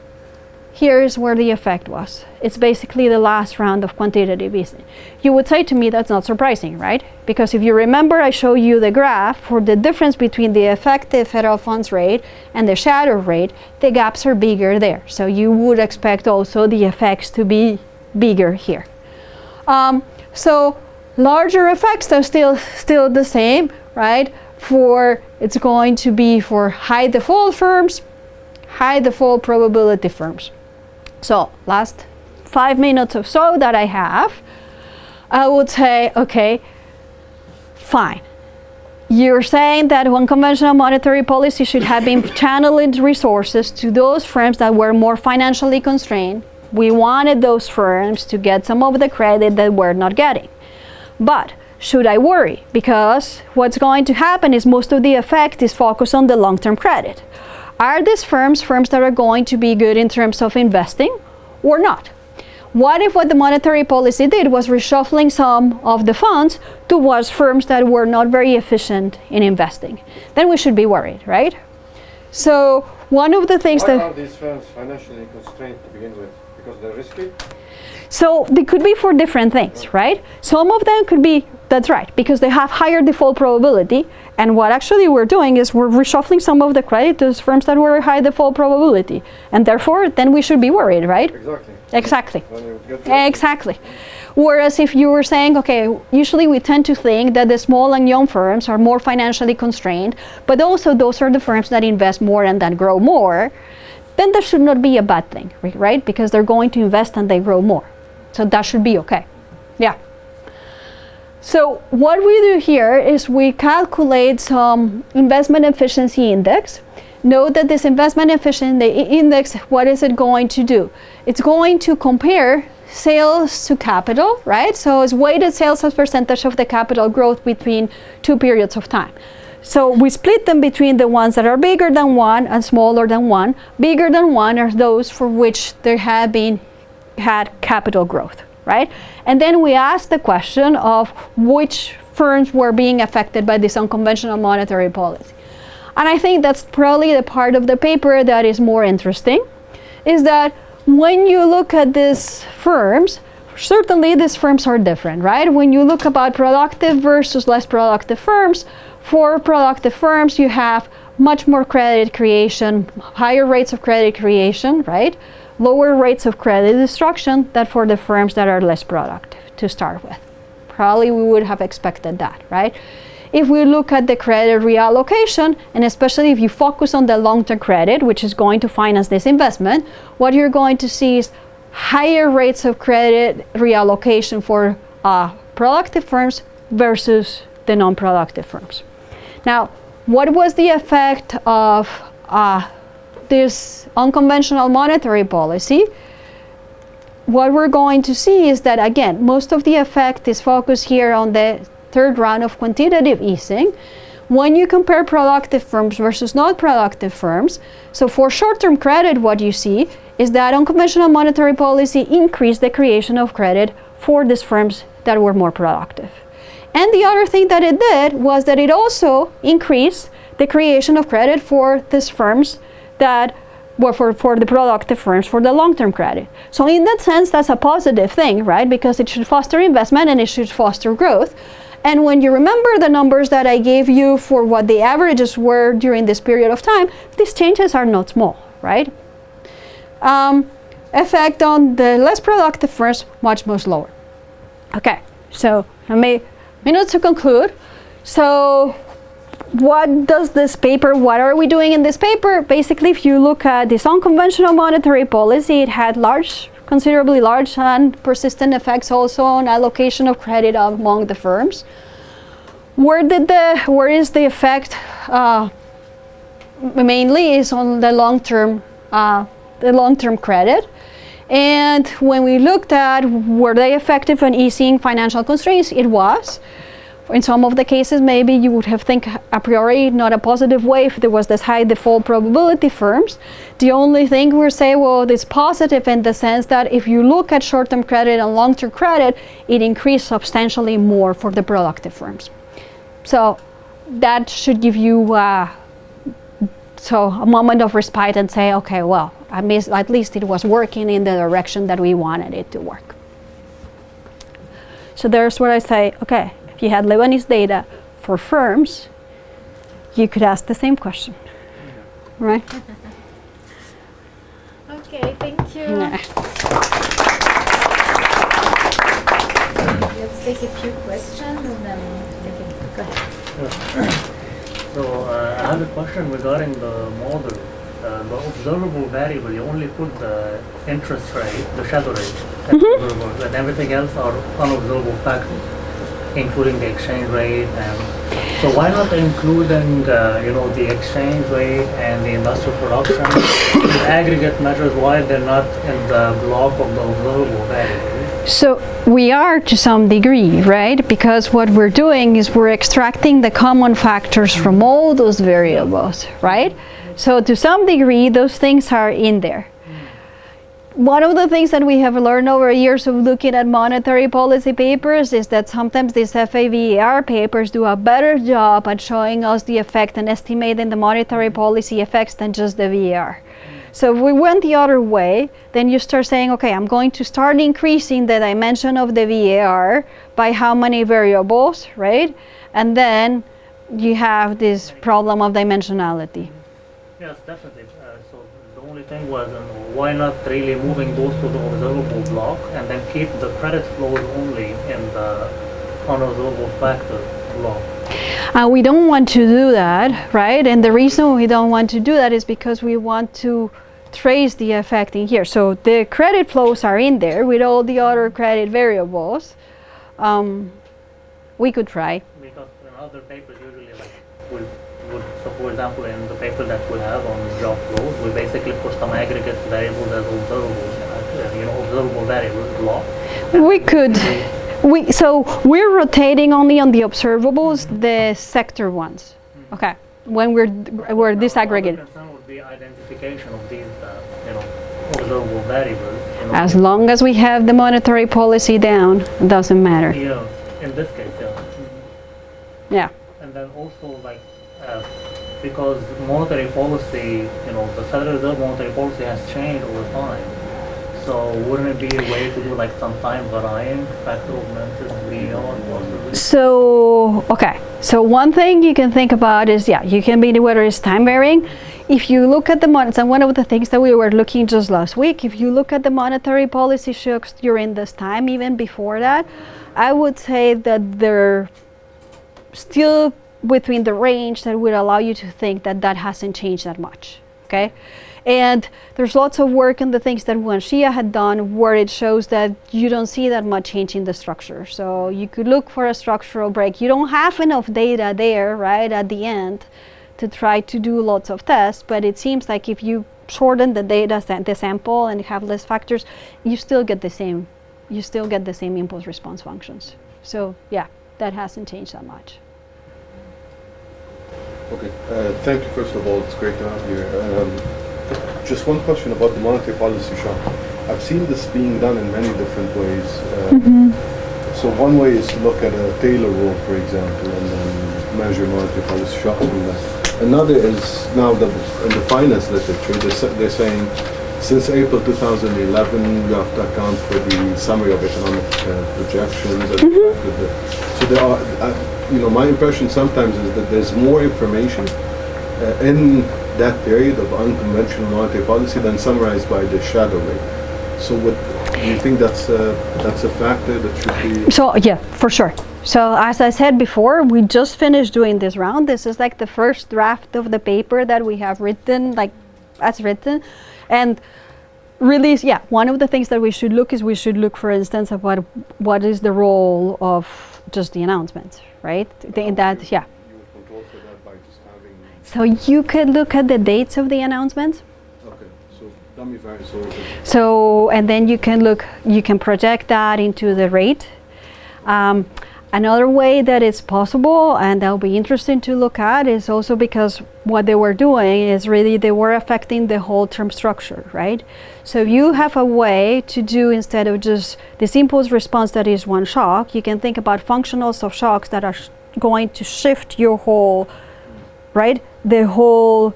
Here's where the effect was. It's basically the last round of quantitative easing. You would say to me that's not surprising, right? Because if you remember, I showed you the graph for the difference between the effective federal funds rate and the shadow rate. The gaps are bigger there. So you would expect also the effects to be bigger here. So larger effects are still the same, right? It's going to be for high default firms, high default probability firms. So last 5 minutes or so that I have, I would say, okay, fine. You're saying that unconventional monetary policy should have been channeling resources to those firms that were more financially constrained. We wanted those firms to get some of the credit that we're not getting. But should I worry? Because what's going to happen is most of the effect is focused on the long-term credit. Are these firms that are going to be good in terms of investing or not? What if what the monetary policy did was reshuffling some of the funds towards firms that were not very efficient in investing? Then we should be worried, right? So one of the things Why are these firms financially constrained to begin with? Because they're risky? So they could be for different things, right? Some of them could be, that's right, because they have higher default probability. And what actually we're doing is we're reshuffling some of the credit to firms that were high default probability. And therefore, then we should be worried, right? Exactly. Exactly. Whereas if you were saying, okay, usually we tend to think that the small and young firms are more financially constrained, but also those are the firms that invest more and that grow more, then that should not be a bad thing, right? Because they're going to invest and they grow more. So that should be okay. Yeah. So what we do here is we calculate some investment efficiency index. Note that this investment efficiency index, what is it going to do? It's going to compare sales to capital, right? So it's weighted sales as percentage of the capital growth between 2 periods of time. So we split them between the ones that are bigger than 1 and smaller than 1. Bigger than 1 are those for which there had capital growth, right? And then we ask the question of which firms were being affected by this unconventional monetary policy. And I think that's probably the part of the paper that is more interesting, is that when you look at these firms, certainly these firms are different, right? When you look about productive versus less productive firms, for productive firms, you have much more credit creation, higher rates of credit creation, right? Lower rates of credit destruction than for the firms that are less productive to start with. Probably we would have expected that, right? if we look at the credit reallocation, and especially if you focus on the long-term credit, which is going to finance this investment, what you're going to see is higher rates of credit reallocation for productive firms versus the non-productive firms. Now, what was the effect of this unconventional monetary policy? What we're going to see is that, again, most of the effect is focused here on the third round of quantitative easing. When you compare productive firms versus non-productive firms, so for short-term credit, what you see is that unconventional monetary policy increased the creation of credit for these firms that were more productive. And the other thing that it did was that it also increased the creation of credit for these firms that were for the productive firms for the long-term credit. So in that sense, that's a positive thing, right? Because it should foster investment and it should foster growth. And when you remember the numbers that I gave you for what the averages were during this period of time, these changes are not small, right? Effect on the less productive firms, much lower. Okay, so minutes to conclude. So what does this paper, what are we doing in this paper? Basically, if you look at this unconventional monetary policy, it had considerably large and persistent effects also on allocation of credit among the firms. Where is the effect? Mainly is on the long-term credit. And when we looked at were they effective in easing financial constraints, it was. In some of the cases, maybe you would have think a priori not a positive way if there was this high default probability firms. The only thing we're saying, well, it's positive in the sense that if you look at short-term credit and long-term credit, it increased substantially more for the productive firms. So that should give you a moment of respite and say, okay, well, at least it was working in the direction that we wanted it to work. So there's where I say, okay, if you had Lebanese data for firms, you could ask the same question, right? Okay, thank you. Yeah. Let's take a few questions and then go ahead. So I have a question regarding the model. The observable variable, you only put the interest rate, the shadow rate, as observable, and everything else are unobservable factors, including the exchange rate. And so why not including the exchange rate and the industrial production, the aggregate measures, why they're not in the block of the observable variable? So we are to some degree, right? Because what we're doing is we're extracting the common factors from all those variables, right? So to some degree, those things are in there. One of the things that we have learned over years of looking at monetary policy papers is that sometimes these FAVER papers do a better job at showing us the effect and estimating the monetary policy effects than just the VAR. So if we went the other way, then you start saying, okay, I'm going to start increasing the dimension of the VAR by how many variables, right? And then you have this problem of dimensionality. Yes, definitely. So the only thing was why not really moving those to the observable block and then keep the credit flows only in the unobservable factor block. We don't want to do that, right? And the reason we don't want to do that is because we want to trace the effect in here. So the credit flows are in there with all the other credit variables. We could try. Because in other papers usually so for example in the paper that we have on job flows, we basically put some aggregate variables as observables, observable variables block. We could. So we're rotating only on the observables, the sector ones. Okay, when we're disaggregated. The concern would be identification of these, observable variables. As long as we have the monetary policy down, it doesn't matter. Yeah, in this case, yeah. Yeah. And then also because monetary policy, the Federal Reserve monetary policy has changed over time. So wouldn't it be a way to do like some time varying factor augmented beyond possibly? So one thing you can think about is, you can be whether it's time varying. If you look at the and one of the things that we were looking just last week, if you look at the monetary policy shocks during this time, even before that, I would say that they're still within the range that would allow you to think that that hasn't changed that much, okay? And there's lots of work in the things that Wan Xia had done where it shows that you don't see that much change in the structure. So you could look for a structural break. You don't have enough data there, right, at the end to try to do lots of tests, but it seems like if you shorten the data, the sample, and have less factors, you still get the same impulse response functions. So yeah, that hasn't changed that much. Okay, thank you first of all, it's great to have you here. Just one question about the monetary policy shock. I've seen this being done in many different ways. So one way is to look at a Taylor rule, for example, and then measure monetary policy shocks from that. Another is now in the finance literature, they're saying since April 2011, you have to account for the summary of economic projections. So there are, my impression sometimes is that there's more information in that period of unconventional monetary policy than summarized by the shadow rate. So do you think that's a factor that should be? So yeah, for sure. So as I said before, we just finished doing this round. This is like the first draft of the paper that we have written, and really, yeah, one of the things that we should look for instance, about what is the role of just the announcement, right? In that, yeah. You would control for that by just having. So you could look at the dates of the announcements. Okay, so dummy variance. So and then you can project that into the rate. Another way that it's possible, and that'll be interesting to look at, is also because what they were doing is really they were affecting the whole term structure, right? So you have a way to do, instead of just this impulse response that is one shock, you can think about functionals of shocks that are going to shift your whole, right? The whole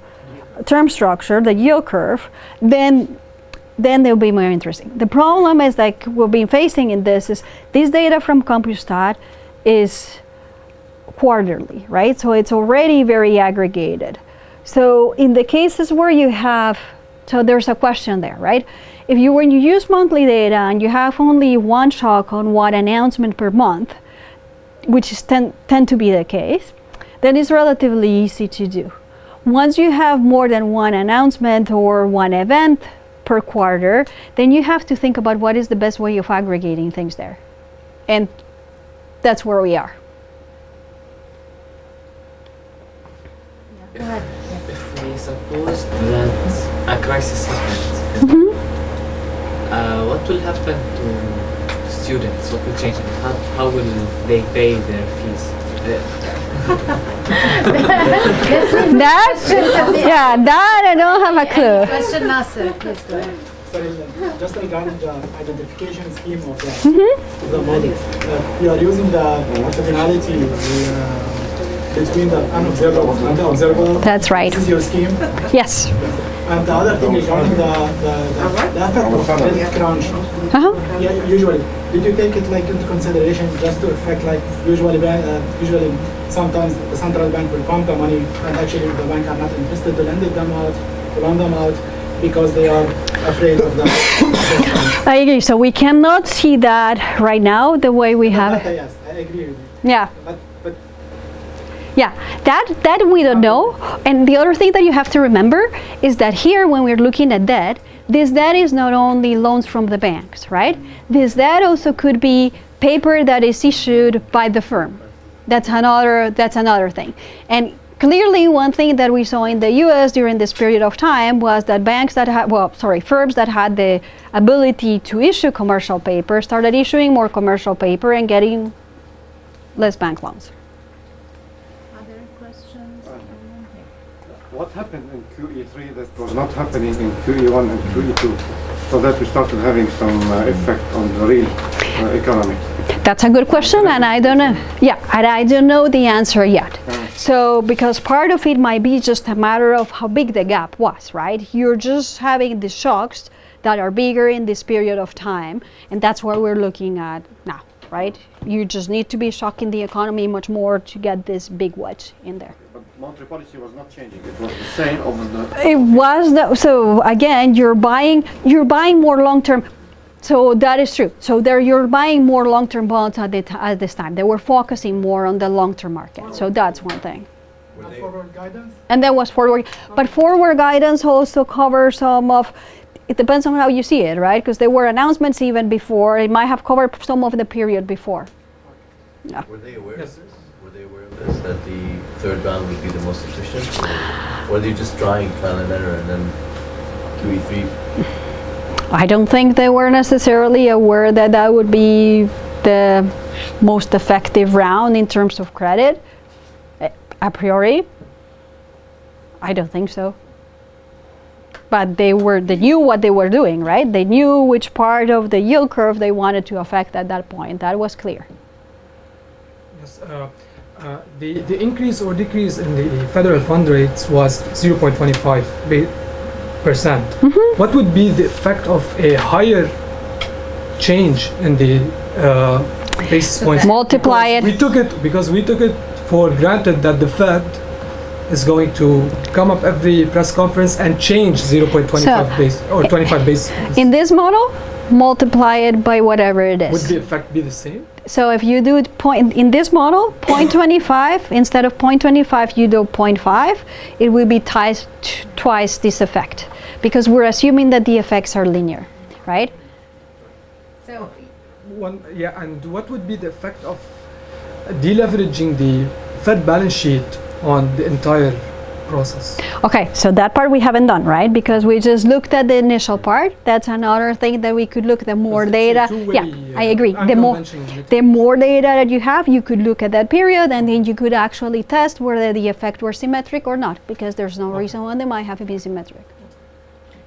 term structure, the yield curve, then they'll be more interesting. The problem is, like we've been facing in this, is this data from CompuStat is quarterly, right? So it's already very aggregated. So in the cases where you have, so there's a question there, right? When you use monthly data and you have only one shock on one announcement per month, which is tend to be the case, then it's relatively easy to do. Once you have more than one announcement or one event per quarter, then you have to think about what is the best way of aggregating things there. And that's where we are. If we suppose that a crisis happens, what will happen to students? What will change? How will they pay their fees? That I don't have a clue. Question, Nasser, please go ahead. Sorry, just regarding the identification scheme of the model. You are using the orthogonality between the unobservable and the observable. That's right. This is your scheme? Yes. And the other thing regarding the effect of credit crunch. Yeah, usually, did you take it into consideration just to affect usually sometimes the central bank will pump the money and actually the bank are not interested to lend them out because they are afraid of that. I agree. So we cannot see that right now the way we have. Yes, I agree with you. Yeah. But yeah, that we don't know. And the other thing that you have to remember is that here, when we're looking at debt, this debt is not only loans from the banks, right? This debt also could be paper that is issued by the firm. That's another thing. And clearly, one thing that we saw in the U.S. during this period of time was that firms that had the ability to issue commercial paper started issuing more commercial paper and getting less bank loans. Other questions? What happened in QE3 that was not happening in QE1 and QE2, so that we started having some effect on the real economy? That's a good question, and I don't know. Yeah, and I don't know the answer yet. So, because part of it might be just a matter of how big the gap was, right? You're just having the shocks that are bigger in this period of time, and that's what we're looking at now, right? You just need to be shocking the economy much more to get this big wedge in there. But monetary policy was not changing. It was the same over the. It was so again, you're buying more long term. So that is true. So there you're buying more long-term bonds at this time. They were focusing more on the long-term market. So that's one thing. Forward guidance? And that was forward. But forward guidance also covers some of, it depends on how you see it, right? Because there were announcements even before. It might have covered some of the period before. Yeah. Were they aware of this? Were they aware of this, that the third round would be the most efficient? Or were they just trying trial and error and then QE3? I don't think they were necessarily aware that that would be the most effective round in terms of credit. A priori, I don't think so. But they knew what they were doing, right? They knew which part of the yield curve they wanted to affect at that point. That was clear. Yes, the increase or decrease in the federal fund rates was 0.25%. Mm-hmm. What would be the effect of a higher change in the basis points? Multiply it. Because we took it for granted that the Fed is going to come up every press conference and change 0.25 base or 25 basis points. In this model, multiply it by whatever it is. Would the effect be the same? So if you do it in this model, 0.25, instead of 0.25, you do 0.5, it will be twice this effect, because we're assuming that the effects are linear, right? So, and what would be the effect of deleveraging the Fed balance sheet on the entire process? Okay, so that part we haven't done, right? Because we just looked at the initial part. That's another thing that we could look at. The more data, yeah, I agree. The more data that you have, you could look at that period, and then you could actually test whether the effect were symmetric or not, because there's no reason why they might have been symmetric.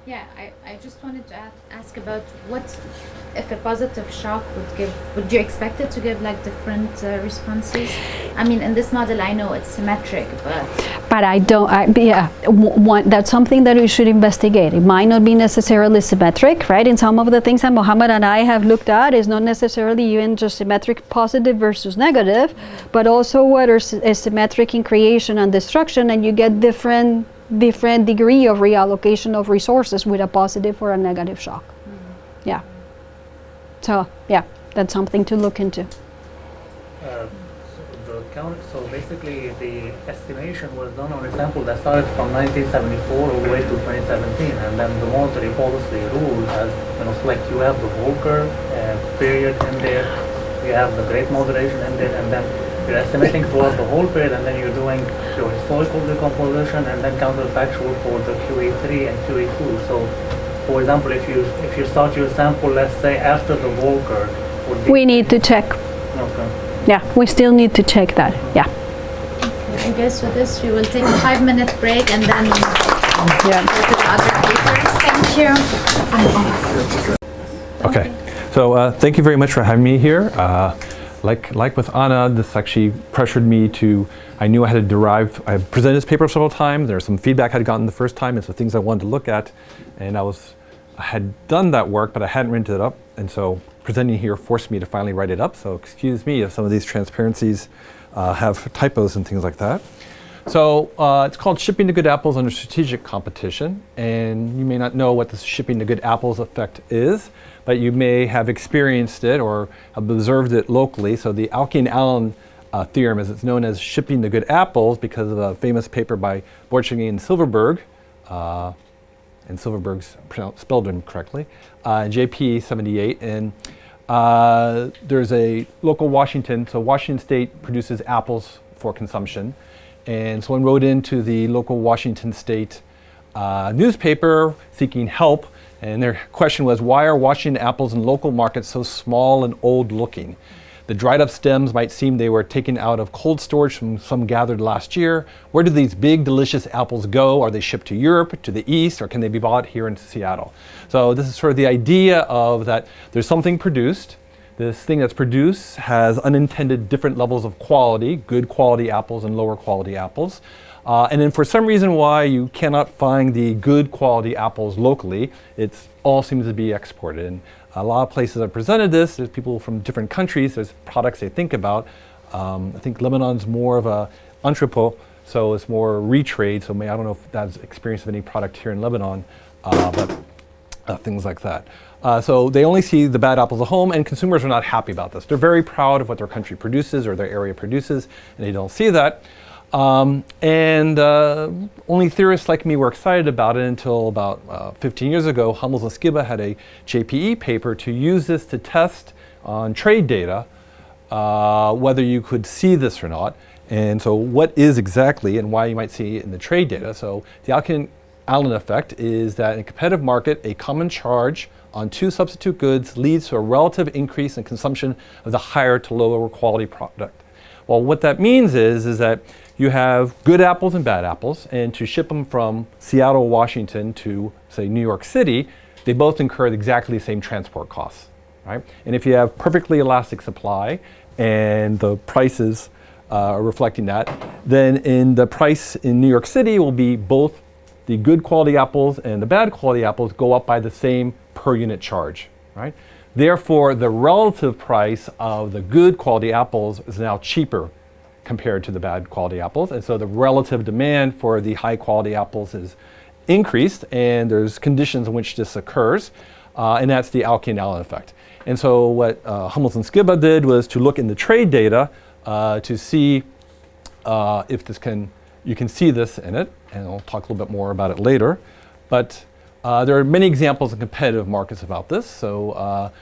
yeah, I just wanted to ask about what if a positive shock would you expect it to give like different responses? I mean, in this model, I know it's symmetric, but I don't. That's something that we should investigate. It might not be necessarily symmetric, right? In some of the things that Mohammed and I have looked at, is not necessarily even just symmetric positive versus negative, but also whether it's symmetric in creation and destruction, and you get different degree of reallocation of resources with a positive or a negative shock. Yeah. So yeah, that's something to look into. So basically, the estimation was done on a sample that started from 1974 all the way to 2017, and then the monetary policy rule has, like you have the Volcker period in there, you have the Great Moderation in there, and then you're estimating throughout the whole period, and then you're doing your historical decomposition and then counterfactual for the QE3 and QE2. So, for example, if you start your sample, let's say after the Volcker, we need to check. Okay. Yeah, we still need to check that. Yeah. I guess with this we will take a 5-minute break and then go to the other papers. Thank you. Okay. So thank you very much for having me here. Like with Anna, this actually pressured me to, I knew I had to I presented this paper several times. There was some feedback I had gotten the first time, and some things I wanted to look at. And I had done that work, but I hadn't written it up. And so presenting here forced me to finally write it up. So excuse me if some of these transparencies have typos and things like that. So it's called Shipping to Good Apples Under Strategic Competition. And you may not know what the Shipping to Good Apples effect is, but you may have experienced it or observed it locally. So the Alkene-Allen theorem, as it's known as shipping to good apples, because of a famous paper by Borchegin and Silverberg, and Silverberg's spelled incorrectly, JP 78. And there's a local Washington, so Washington State produces apples for consumption. And someone wrote into the local Washington State newspaper seeking help. And their question was, why are Washington apples in local markets so small and old looking? The dried up stems might seem they were taken out of cold storage from some gathered last year. Where do these big, delicious apples go? Are they shipped to Europe, to the East, or can they be bought here in Seattle? So this is sort of the idea of that there's something produced. This thing that's produced has unintended different levels of quality, good quality apples and lower quality apples. And then for some reason why you cannot find the good quality apples locally, it all seems to be exported. And a lot of places have presented this. There's people from different countries. There's products they think about. I think Lebanon's more of a entrepot, so it's more retrade. So I don't know if that's experience of any product here in Lebanon, but things like that. So they only see the bad apples at home, and consumers are not happy about this. They're very proud of what their country produces or their area produces, and they don't see that. Only theorists like me were excited about it until about 15 years ago. Hummels and Skiba had a JPE paper to use this to test on trade data whether you could see this or not. And so what is exactly and why you might see it in the trade data. So the Allen effect is that in a competitive market, a common charge on two substitute goods leads to a relative increase in consumption of the higher to lower quality product. Well, what that means is that you have good apples and bad apples, and to ship them from Seattle, Washington to, say, New York City, they both incur exactly the same transport costs, right? And if you have perfectly elastic supply and the prices are reflecting that, then in the price in New York City will be both the good quality apples and the bad quality apples go up by the same per unit charge, right? Therefore, the relative price of the good quality apples is now cheaper compared to the bad quality apples. And so the relative demand for the high quality apples is increased, and there's conditions in which this occurs, and that's the Allen effect. And so what Hummels and Skiba did was to look in the trade data to see if you can see this in it, and I'll talk a little bit more about it later. But there are many examples in competitive markets about this. So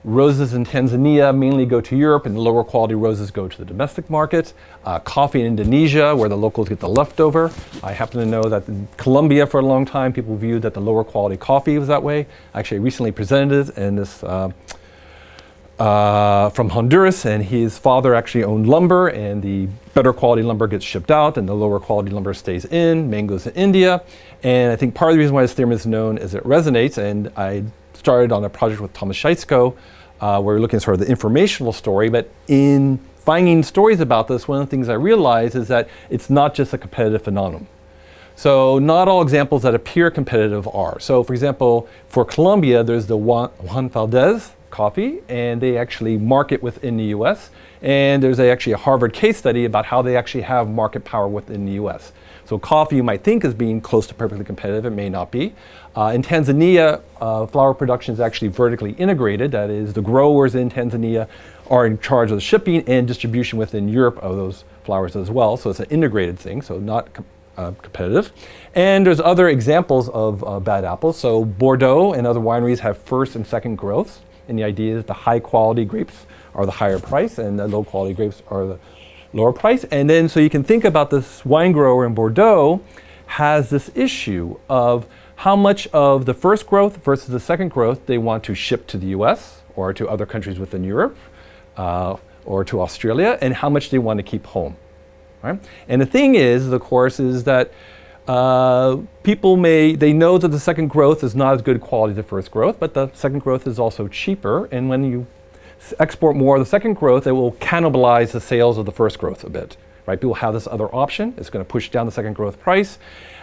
roses in Tanzania mainly go to Europe, and lower quality roses go to the domestic market. Coffee in Indonesia, where the locals get the leftover. I happen to know that in Colombia for a long time, people viewed that the lower quality coffee was that way. I actually recently presented it in this from Honduras, and his father actually owned lumber, and the better quality lumber gets shipped out and the lower quality lumber stays in. Mangoes in India. And I think part of the reason why this theorem is known is it resonates, and I started on a project with Thomas Scheizko where we're looking at sort of the informational story, but in finding stories about this, one of the things I realized is that it's not just a competitive phenomenon. So not all examples that appear competitive are. So for example, for Colombia, there's the Juan Valdez coffee, and they actually market within the US. And there's actually a Harvard case study about how they actually have market power within the US. So coffee you might think is being close to perfectly competitive, it may not be. In Tanzania, flower production is actually vertically integrated. That is, the growers in Tanzania are in charge of the shipping and distribution within Europe of those flowers as well. So it's an integrated thing, so not competitive. And there's other examples of bad apples. So Bordeaux and other wineries have first and second growths. And the idea is the high quality grapes are the higher price and the low quality grapes are the lower price. And then so you can think about this wine grower in Bordeaux has this issue of how much of the first growth versus the second growth they want to ship to the US or to other countries within Europe or to Australia, and how much they want to keep home. Right? And the thing is, of course, is that people they know that the second growth is not as good quality as the first growth, but the second growth is also cheaper. And when you export more of the second growth, it will cannibalize the sales of the first growth a bit. Right? People have this other option. It's going to push down the second growth price.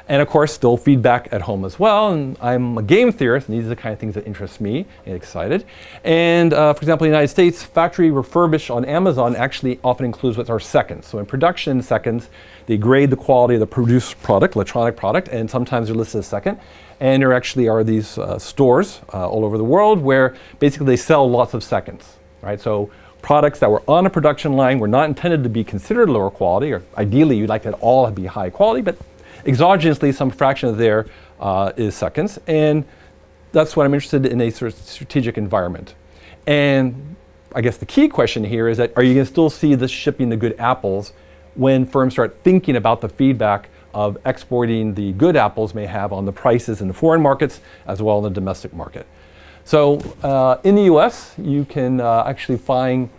And of course, still feedback at home as well. And I'm a game theorist, and these are the kind of things that interest me and excited. And for example, in the United States, factory refurbish on Amazon actually often includes what's our seconds. So in production seconds, they grade the quality of the produced product, electronic product, and sometimes they're listed as second. And there actually are these stores all over the world where basically they sell lots of seconds, right? So products that were on a production line were not intended to be considered lower quality, or ideally you'd like that all to be high quality, but exogenously some fraction of there is seconds. And that's what I'm interested in, a sort of strategic environment. And I guess the key question here is that, are you going to still see this shipping the good apples when firms start thinking about the feedback of exporting the good apples may have on the prices in the foreign markets as well in the domestic market? So in the US, you can actually find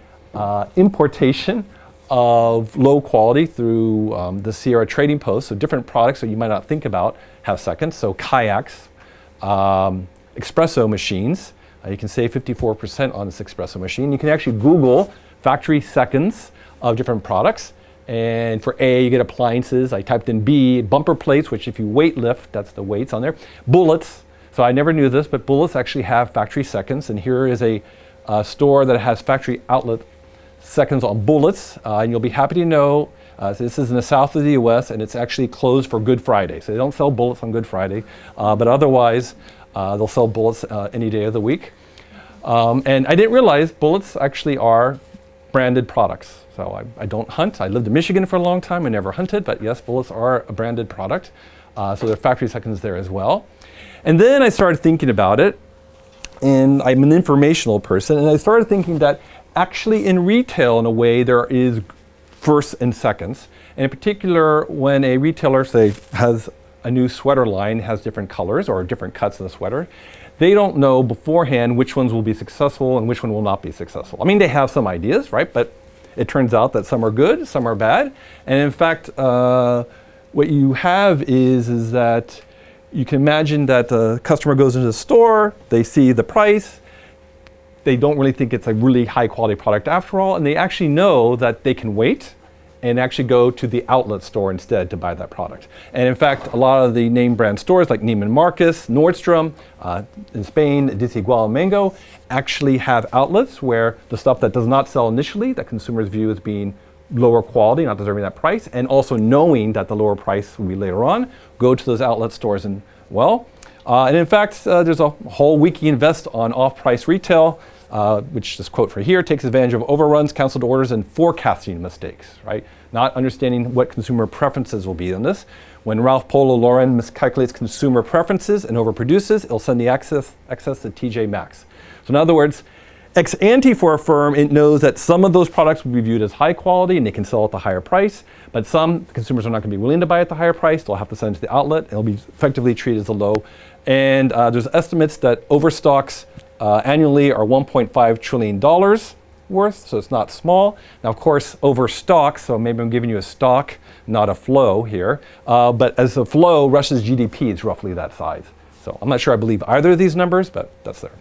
importation of low quality through the Sierra Trading Post. So different products that you might not think about have seconds. So kayaks, espresso machines. You can save 54% on this espresso machine. You can actually Google factory seconds of different products. And for A, you get appliances. I typed in B, bumper plates, which if you weight lift, that's the weights on there. Bullets. So I never knew this, but bullets actually have factory seconds. And here is a store that has factory outlet seconds on bullets. And you'll be happy to know this is in the south of the US, and it's actually closed for Good Friday. So they don't sell bullets on Good Friday, but otherwise they'll sell bullets any day of the week. And I didn't realize bullets actually are branded products. So I don't hunt. I lived in Michigan for a long time. I never hunted, but yes, bullets are a branded product. So there are factory seconds there as well. And then I started thinking about it, and I'm an informational person, and I started thinking that actually in retail, in a way, there is firsts and seconds. And in particular, when a retailer, say, has a new sweater line, has different colors or different cuts in the sweater, they don't know beforehand which ones will be successful and which one will not be successful. I mean, they have some ideas, right? But it turns out that some are good, some are bad. And in fact, what you have is that you can imagine that the customer goes into the store, they see the price, they don't really think it's a really high quality product after all, and they actually know that they can wait and actually go to the outlet store instead to buy that product. And in fact, a lot of the name brand stores like Neiman Marcus, Nordstrom, in Spain, Desigual and Mango, actually have outlets where the stuff that does not sell initially, that consumers view as being lower quality, not deserving that price, and also knowing that the lower price will be later on, go to those outlet stores and and in fact, there's a whole wiki invest on off-price retail, which this quote for here takes advantage of overruns, canceled orders, and forecasting mistakes, right? Not understanding what consumer preferences will be on this. When Ralph Polo Lauren miscalculates consumer preferences and overproduces, it'll send the excess to TJ Maxx. So in other words, ex ante for a firm, it knows that some of those products will be viewed as high quality and they can sell at the higher price, but some consumers are not going to be willing to buy at the higher price. They'll have to send it to the outlet. It'll be effectively treated as a low. And there's estimates that overstocks annually are $1.5 trillion worth, so it's not small. Now, of course, overstock, so maybe I'm giving you a stock, not a flow here, but as a flow, Russia's GDP is roughly that size. So I'm not sure I believe either of these numbers, but that's there.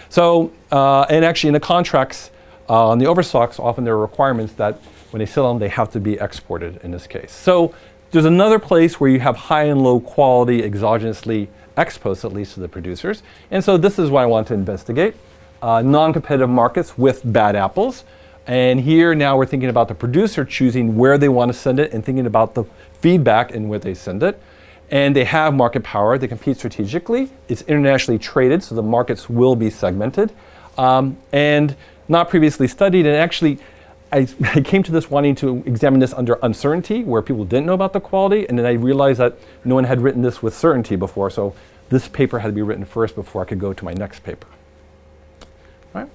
So, and actually in the contracts on the overstocks, often there are requirements that when they sell them, they have to be exported in this case. So there's another place where you have high and low quality exogenously exposed, at least to the producers. And so this is what I want to investigate. Non-competitive markets with bad apples. And here now we're thinking about the producer choosing where they want to send it and thinking about the feedback and where they send it. And they have market power, they compete strategically. It's internationally traded, so the markets will be segmented. And not previously studied, and actually I came to this wanting to examine this under uncertainty, where people didn't know about the quality, and then I realized that no one had written this with certainty before, so this paper had to be written first before I could go to my next paper. Right?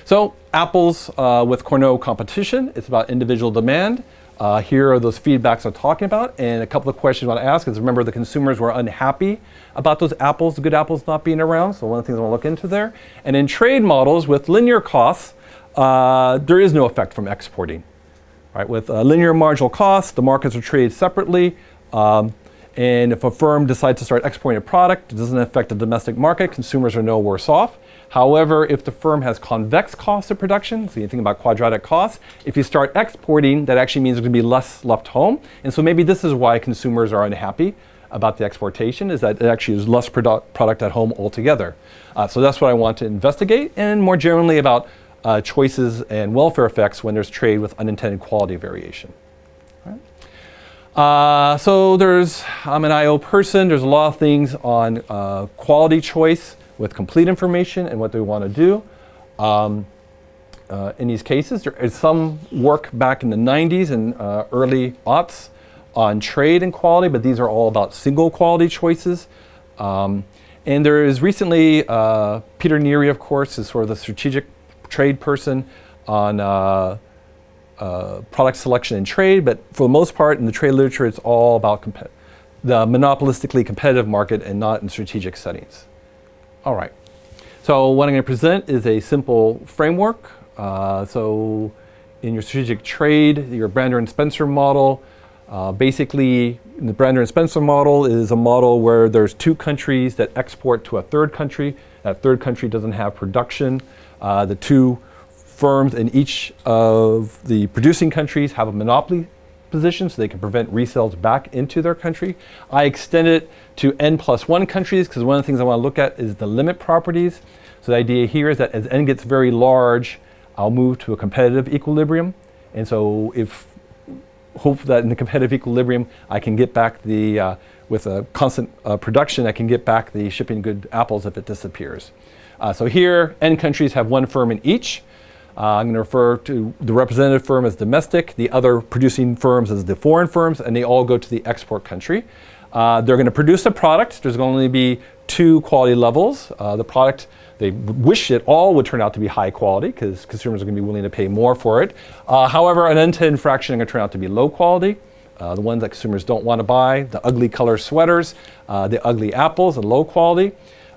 So apples with Cornell competition, it's about individual demand. Here are those feedbacks I'm talking about, and a couple of questions I want to ask is, remember, the consumers were unhappy about those apples, the good apples not being around, so one of the things I want to look into there. And in trade models with linear costs, there is no effect from exporting. Right? With linear marginal costs, the markets are traded separately, and if a firm decides to start exporting a product, it doesn't affect the domestic market, consumers are no worse off. However, if the firm has convex costs of production, so you think about quadratic costs, if you start exporting, that actually means there's going to be less left home. And so maybe this is why consumers are unhappy about the exportation, is that it actually is less product at home altogether. So that's what I want to investigate, and more generally about choices and welfare effects when there's trade with unintended quality variation. Right? So I'm an IO person. There's a lot of things on quality choice with complete information and what they want to do. In these cases, there is some work back in the 90s and early aughts on trade and quality, but these are all about single quality choices. And there is recently, Peter Neary, of course, is sort of the strategic trade person on product selection and trade, but for the most part in the trade literature, it's all about the monopolistically competitive market and not in strategic settings. All right, so what I'm going to present is a simple framework. So in your strategic trade, your Brander and Spencer model, basically the Brander and Spencer model is a model where there's two countries that export to a third country. That third country doesn't have production. The two firms in each of the producing countries have a monopoly position, so they can prevent resales back into their country. I extend it to N+1 countries because one of the things I want to look at is the limit properties. So the idea here is that as N gets very large, I'll move to a competitive equilibrium. And so hope that in the competitive equilibrium, I can get back with a constant production, I can get back the shipping good apples if it disappears. So here, N countries have one firm in each. I'm going to refer to the representative firm as domestic, the other producing firms as the foreign firms, and they all go to the export country. They're going to produce a product. There's going to only be 2 quality levels. The product, they wish it all would turn out to be high quality because consumers are going to be willing to pay more for it. However, an end-to-end fraction are going to turn out to be low quality. The ones that consumers don't want to buy, the ugly color sweaters, the ugly apples, and low quality.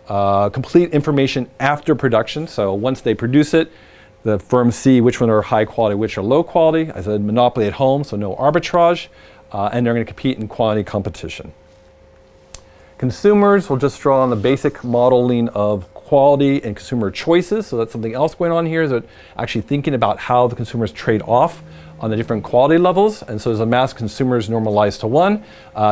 Complete information after production. So once they produce it, the firms see which one are high quality, which are low quality. I said monopoly at home, so no arbitrage. And they're going to compete in quantity competition. Consumers will just draw on the basic modeling of quality and consumer choices. So that's something else going on here, is that actually thinking about how the consumers trade off on the different quality levels. And so as a mass consumers normalized to 1,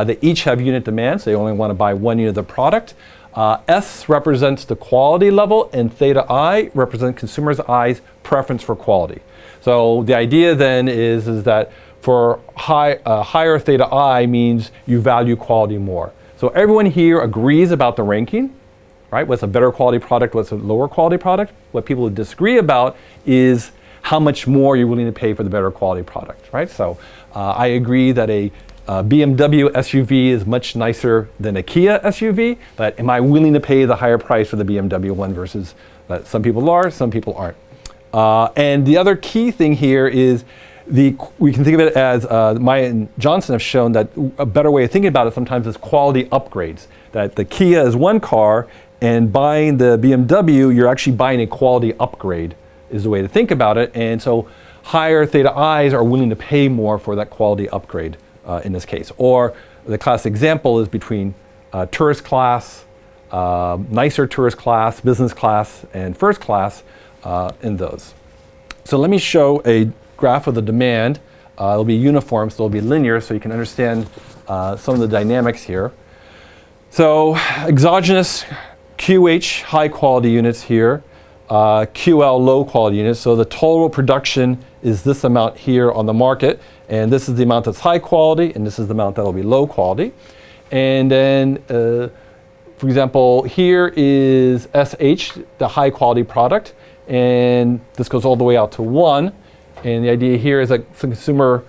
they each have unit demand, so they only want to buy 1 unit of the product. S represents the quality level, and theta I represents consumers' I's preference for quality. So the idea then is that for higher theta I means you value quality more. So everyone here agrees about the ranking, right? What's a better quality product, what's a lower quality product? What people disagree about is how much more you're willing to pay for the better quality product, right? So I agree that a BMW SUV is much nicer than a Kia SUV, but am I willing to pay the higher price for the BMW one versus some people are, some people aren't. And the other key thing here is we can think of it as Maya and Johnson have shown that a better way of thinking about it sometimes is quality upgrades. That the Kia is one car, and buying the BMW, you're actually buying a quality upgrade is the way to think about it. And so higher theta I's are willing to pay more for that quality upgrade in this case. Or the classic example is between tourist class, nicer tourist class, business class, and first class in those. So let me show a graph of the demand. It'll be uniform, so it'll be linear, so you can understand some of the dynamics here. So exogenous QH high quality units here, QL low quality units. So the total production is this amount here on the market, and this is the amount that's high quality, and this is the amount that'll be low quality. And then, for example, here is SH, the high quality product, and this goes all the way out to 1. And the idea here is that the consumer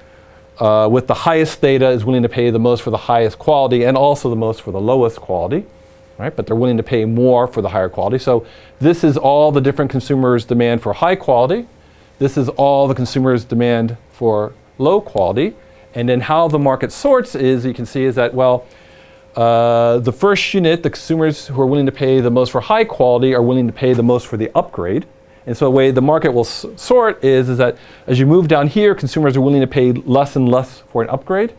with the highest theta is willing to pay the most for the highest quality and also the most for the lowest quality, right? But they're willing to pay more for the higher quality. So this is all the different consumers' demand for high quality. This is all the consumers' demand for low quality. And then how the market sorts is, you can see, is that, well, the first unit, the consumers who are willing to pay the most for high quality are willing to pay the most for the upgrade. And so the way the market will sort is that as you move down here, consumers are willing to pay less and less for an upgrade.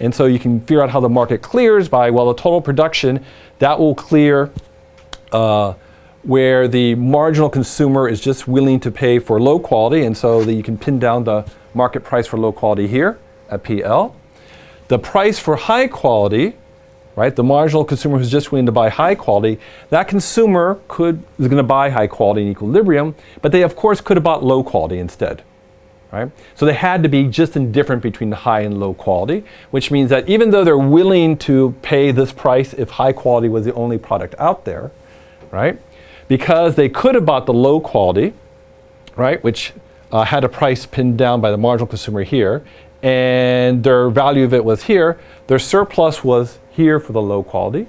And so you can figure out how the market clears by, well, the total production, that will clear where the marginal consumer is just willing to pay for low quality. And so that you can pin down the market price for low quality here at PL. The price for high quality, right? The marginal consumer who's just willing to buy high quality, that consumer is going to buy high quality in equilibrium, but they of course could have bought low quality instead, right? So they had to be just indifferent between the high and low quality, which means that even though they're willing to pay this price if high quality was the only product out there, right? Because they could have bought the low quality, right? Which had a price pinned down by the marginal consumer here, and their value of it was here, their surplus was here for the low quality.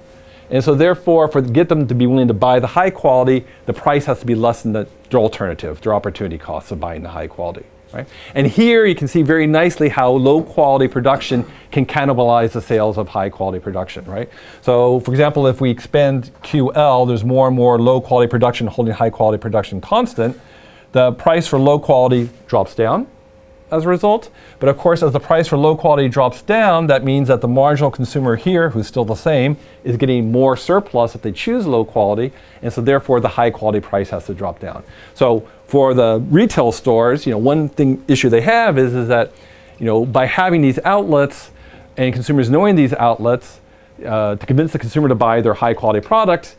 And so therefore, to get them to be willing to buy the high quality, the price has to be less than their alternative, their opportunity cost of buying the high quality, right? And here you can see very nicely how low quality production can cannibalize the sales of high quality production, right? So for example, if we expand QL, there's more and more low quality production holding high quality production constant, the price for low quality drops down as a result. But of course, as the price for low quality drops down, that means that the marginal consumer here, who's still the same, is getting more surplus if they choose low quality, and so therefore the high quality price has to drop down. So for the retail stores, one issue they have is that, by having these outlets and consumers knowing these outlets, to convince the consumer to buy their high quality product,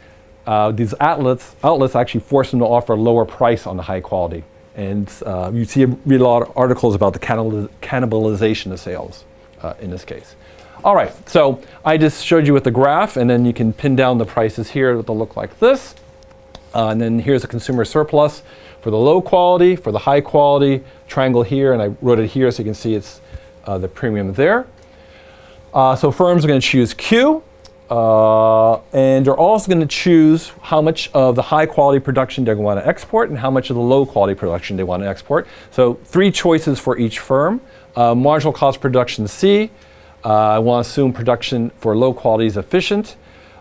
these outlets actually force them to offer a lower price on the high quality. And you read a lot of articles about the cannibalization of sales in this case. All right, so I just showed you with the graph, and then you can pin down the prices here. They'll look like this. And then here's a consumer surplus for the low quality, for the high quality, triangle here, and I wrote it here so you can see it's the premium there. So firms are going to choose Q, and they're also going to choose how much of the high quality production they want to export and how much of the low quality production they want to export. So 3 choices for each firm. Marginal cost production C. I want to assume production for low quality is efficient.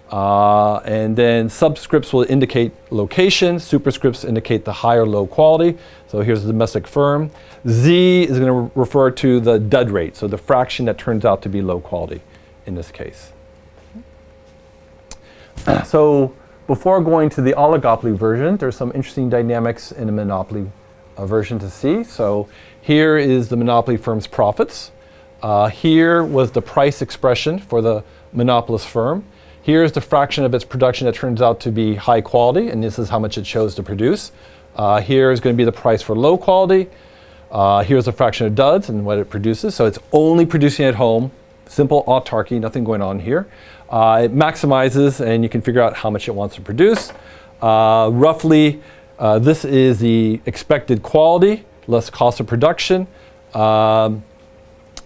And then subscripts will indicate location, superscripts indicate the high or low quality. So here's the domestic firm. Z is going to refer to the dud rate, so the fraction that turns out to be low quality in this case. So before going to the oligopoly version, there's some interesting dynamics in a monopoly version to see. So here is the monopoly firm's profits. Here was the price expression for the monopolist firm. Here's the fraction of its production that turns out to be high quality, and this is how much it chose to produce. Here is going to be the price for low quality. Here's the fraction of duds and what it produces. So it's only producing at home, simple autarky, nothing going on here. It maximizes, and you can figure out how much it wants to produce. Roughly, this is the expected quality, less cost of production,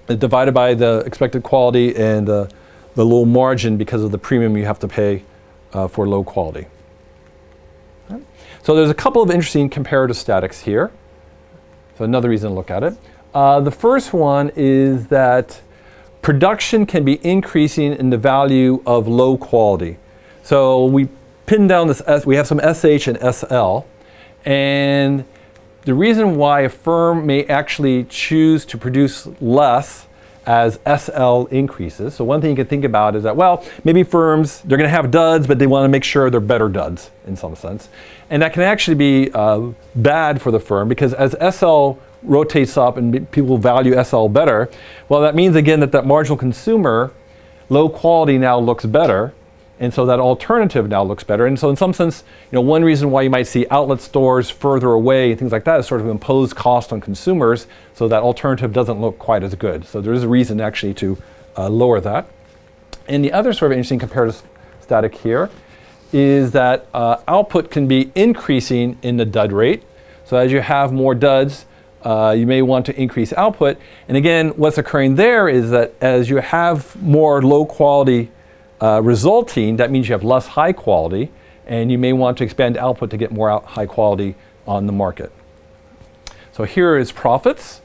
divided by the expected quality and the low margin because of the premium you have to pay for low quality. Okay. So there's a couple of interesting comparative statics here. So another reason to look at it. The first one is that production can be increasing in the value of low quality. So we pin down this, we have some SH and SL, and the reason why a firm may actually choose to produce less as SL increases. So one thing you can think about is that, well, maybe firms, they're going to have duds, but they want to make sure they're better duds in some sense. And that can actually be bad for the firm because as SL rotates up and people value SL better, well, that means again that marginal consumer, low quality now looks better. And so that alternative now looks better. And so in some sense, one reason why you might see outlet stores further away and things like that is sort of impose cost on consumers, so that alternative doesn't look quite as good. So there is a reason actually to lower that. And the other sort of interesting comparative static here is that output can be increasing in the dud rate. So as you have more duds, you may want to increase output. And again, what's occurring there is that as you have more low quality resulting, that means you have less high quality, and you may want to expand output to get more high quality on the market. So here is profits,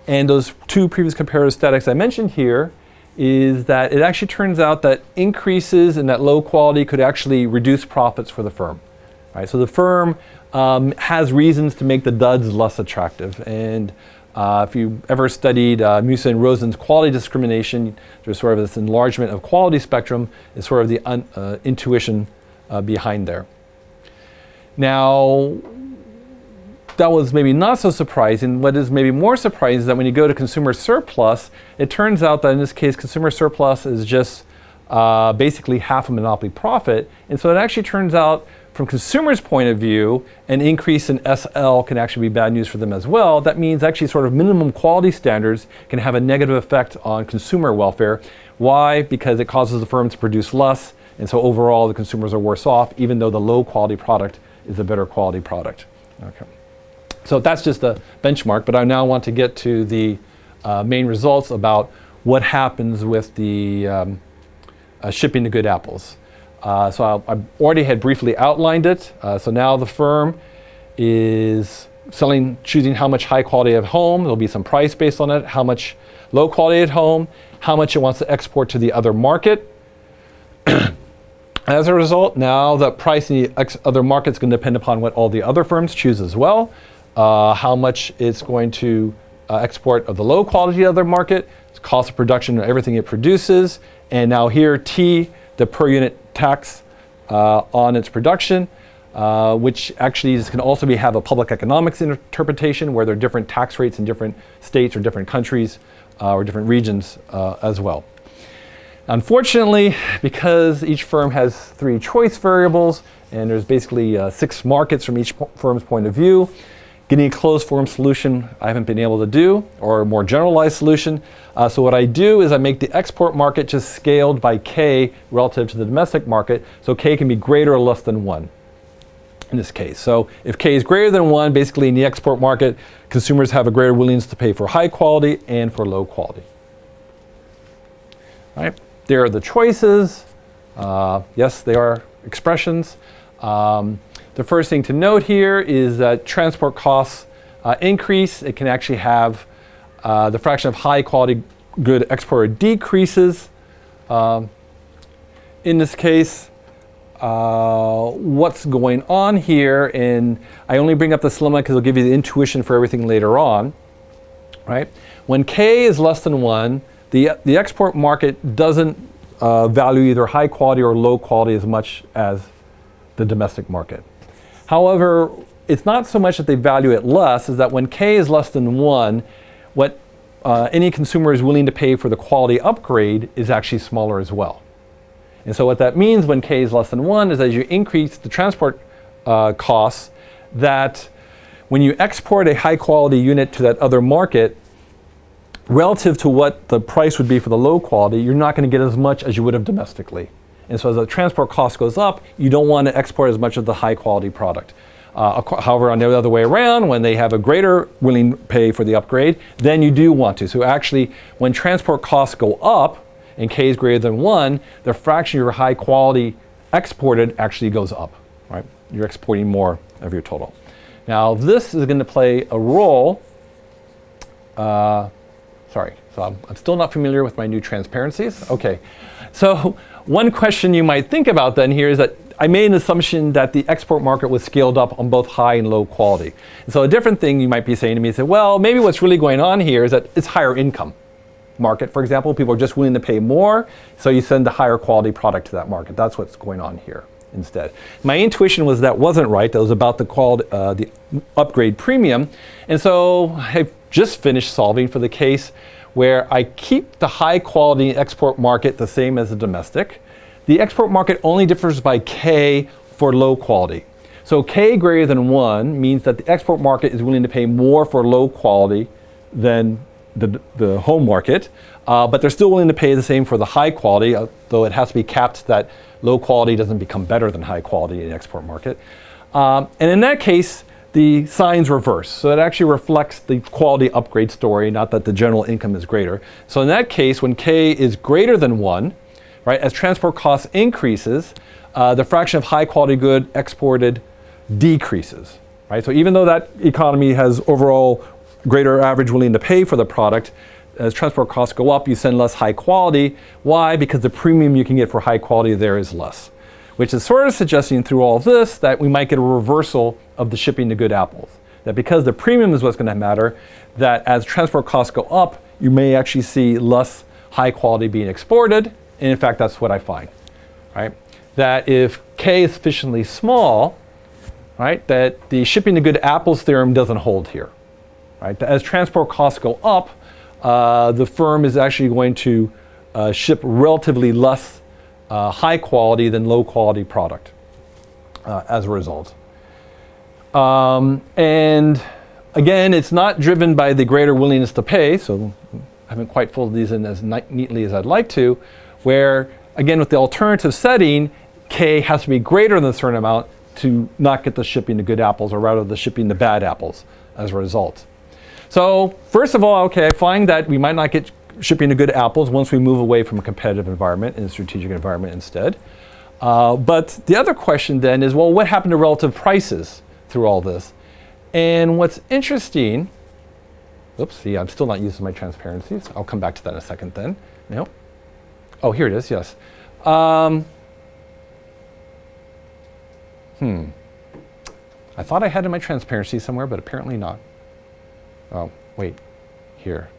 and those 2 previous comparative statics I mentioned here is that it actually turns out that increases in that low quality could actually reduce profits for the firm. Right? So the firm has reasons to make the duds less attractive, and if you ever studied Musa and Rosen's quality discrimination, there's sort of this enlargement of quality spectrum is sort of the intuition behind there. Now, that was maybe not so surprising. What is maybe more surprising is that when you go to consumer surplus, it turns out that in this case, consumer surplus is just basically half a monopoly profit. And so it actually turns out from consumers' point of view, an increase in SL can actually be bad news for them as well. That means actually sort of minimum quality standards can have a negative effect on consumer welfare. Why? Because it causes the firm to produce less, and so overall the consumers are worse off, even though the low quality product is a better quality product. Okay. So that's just a benchmark, but I now want to get to the main results about what happens with the shipping the good apples. So I already had briefly outlined it. So now the firm is choosing how much high quality at home. There'll be some price based on it, how much low quality at home, how much it wants to export to the other market. As a result, now the price in the other market is going to depend upon what all the other firms choose as well. How much it's going to export of the low quality other market, cost of production of everything it produces, and now here T, the per unit tax on its production, which actually can also have a public economics interpretation where there are different tax rates in different states or different countries or different regions as well. Unfortunately, because each firm has 3 choice variables and there's basically 6 markets from each firm's point of view, getting a closed form solution I haven't been able to do, or a more generalized solution. So what I do is I make the export market just scaled by K relative to the domestic market, so K can be greater or less than 1. in this case. So if K is greater than 1, basically in the export market, consumers have a greater willingness to pay for high quality and for low quality. All right, there are the choices. Yes, they are expressions. The first thing to note here is that transport costs increase. It can actually have the fraction of high quality good exported decreases. In this case, what's going on here, and I only bring up this lemma because it'll give you the intuition for everything later on, right? When K is less than 1, the export market doesn't value either high quality or low quality as much as the domestic market. However, it's not so much that they value it less, is that when K is less than 1, what any consumer is willing to pay for the quality upgrade is actually smaller as well. And so what that means when K is less than 1 is as you increase the transport costs, that when you export a high quality unit to that other market, relative to what the price would be for the low quality, you're not going to get as much as you would have domestically. And so as the transport cost goes up, you don't want to export as much of the high quality product. However, on the other way around, when they have a greater willing pay for the upgrade, then you do want to. So actually, when transport costs go up, and K is greater than 1, the fraction of your high quality exported actually goes up, right? You're exporting more of your total. Now, this is going to play a role. Sorry, so I'm still not familiar with my new transparencies. Okay, so one question you might think about then here is that I made an assumption that the export market was scaled up on both high and low quality. And so a different thing you might be saying to me is that, well, maybe what's really going on here is that it's higher income market, for example. People are just willing to pay more, so you send a higher quality product to that market. That's what's going on here instead. My intuition was that wasn't right. That was about the upgrade premium. And so I've just finished solving for the case where I keep the high quality export market the same as the domestic. The export market only differs by K for low quality. So K greater than 1 means that the export market is willing to pay more for low quality than the home market, but they're still willing to pay the same for the high quality, though it has to be capped that low quality doesn't become better than high quality in the export market. And in that case, the sign's reverse. So it actually reflects the quality upgrade story, not that the general income is greater. So in that case, when K is greater than 1, right, as transport costs increases, the fraction of high quality good exported decreases, right? So even though that economy has overall greater average willing to pay for the product, as transport costs go up, you send less high quality. Why? Because the premium you can get for high quality there is less, which is sort of suggesting through all this that we might get a reversal of the shipping to good apples. That because the premium is what's going to matter, that as transport costs go up, you may actually see less high quality being exported. And in fact, that's what I find, right? That if K is sufficiently small, right, that the shipping to good apples theorem doesn't hold here. Right? As transport costs go up, the firm is actually going to ship relatively less high quality than low quality product as a result. And again, it's not driven by the greater willingness to pay, so I haven't quite folded these in as neatly as I'd like to, where again with the alternative setting, K has to be greater than a certain amount to not get the shipping to good apples, or rather the shipping to bad apples as a result. So first of all, okay, I find that we might not get shipping to good apples once we move away from a competitive environment and a strategic environment instead. But the other question then is, well, what happened to relative prices through all this? And what's interesting, oops, see, I'm still not using my transparencies. I'll come back to that in a second then. No. Oh, here it is, yes. I thought I had in my transparency somewhere, but apparently not. Oh, wait, here.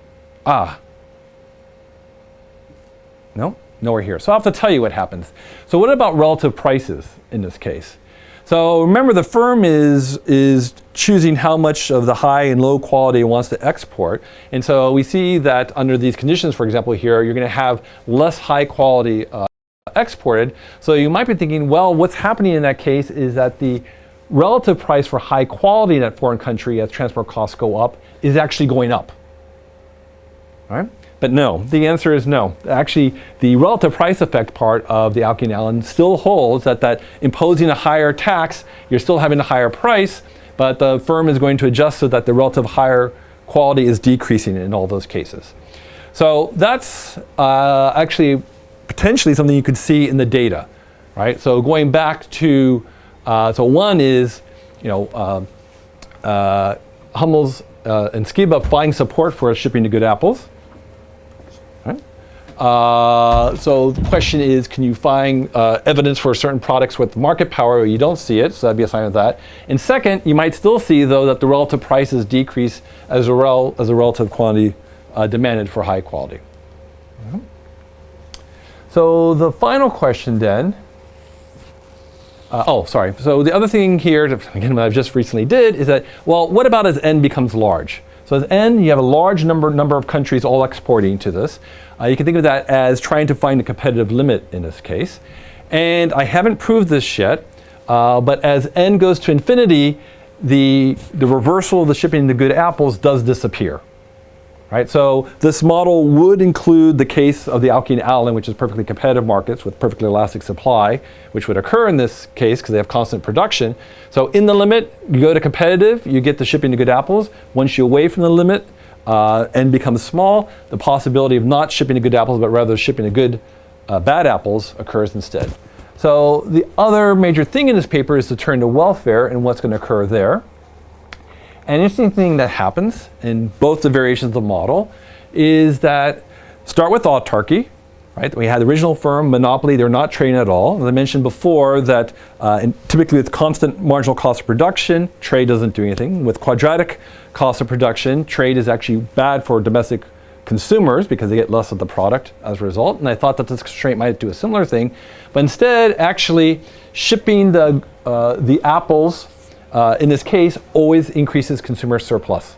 No, nowhere here. So I'll have to tell you what happens. So what about relative prices in this case? So remember, the firm is choosing how much of the high and low quality it wants to export. And so we see that under these conditions, for example, here, you're going to have less high quality exported. So you might be thinking, well, what's happening in that case is that the relative price for high quality in that foreign country as transport costs go up is actually going up. All right? But no, the answer is no. Actually, the relative price effect part of the alkyl still holds that imposing a higher tax, you're still having a higher price, but the firm is going to adjust so that the relative higher quality is decreasing in all those cases. So that's actually potentially something you could see in the data, right? So going back to, so one is, Hummels and Skiba finding support for shipping to good apples. So the question is, can you find evidence for certain products with market power where you don't see it? So that'd be a sign of that. And second, you might still see, though, that the relative prices decrease as a relative quantity demanded for high quality. So the final question then, So the other thing here, again, what I've just recently did, is that, well, what about as N becomes large? So as N, you have a large number of countries all exporting to this. You can think of that as trying to find a competitive limit in this case. And I haven't proved this yet, but as N goes to infinity, the reversal of the shipping to good apples does disappear. Right? So this model would include the case of the alkene aniline, which is perfectly competitive markets with perfectly elastic supply, which would occur in this case because they have constant production. So in the limit, you go to competitive, you get the shipping to good apples. Once you're away from the limit, N becomes small, the possibility of not shipping to good apples, but rather shipping to good bad apples occurs instead. So the other major thing in this paper is to turn to welfare and what's going to occur there. An interesting thing that happens in both the variations of the model is that start with autarky, right? We had the original firm, monopoly, they're not trading at all. As I mentioned before that typically with constant marginal cost of production, trade doesn't do anything. With quadratic cost of production, trade is actually bad for domestic consumers because they get less of the product as a result. And I thought that this constraint might do a similar thing. But instead, actually shipping the apples in this case, always increases consumer surplus.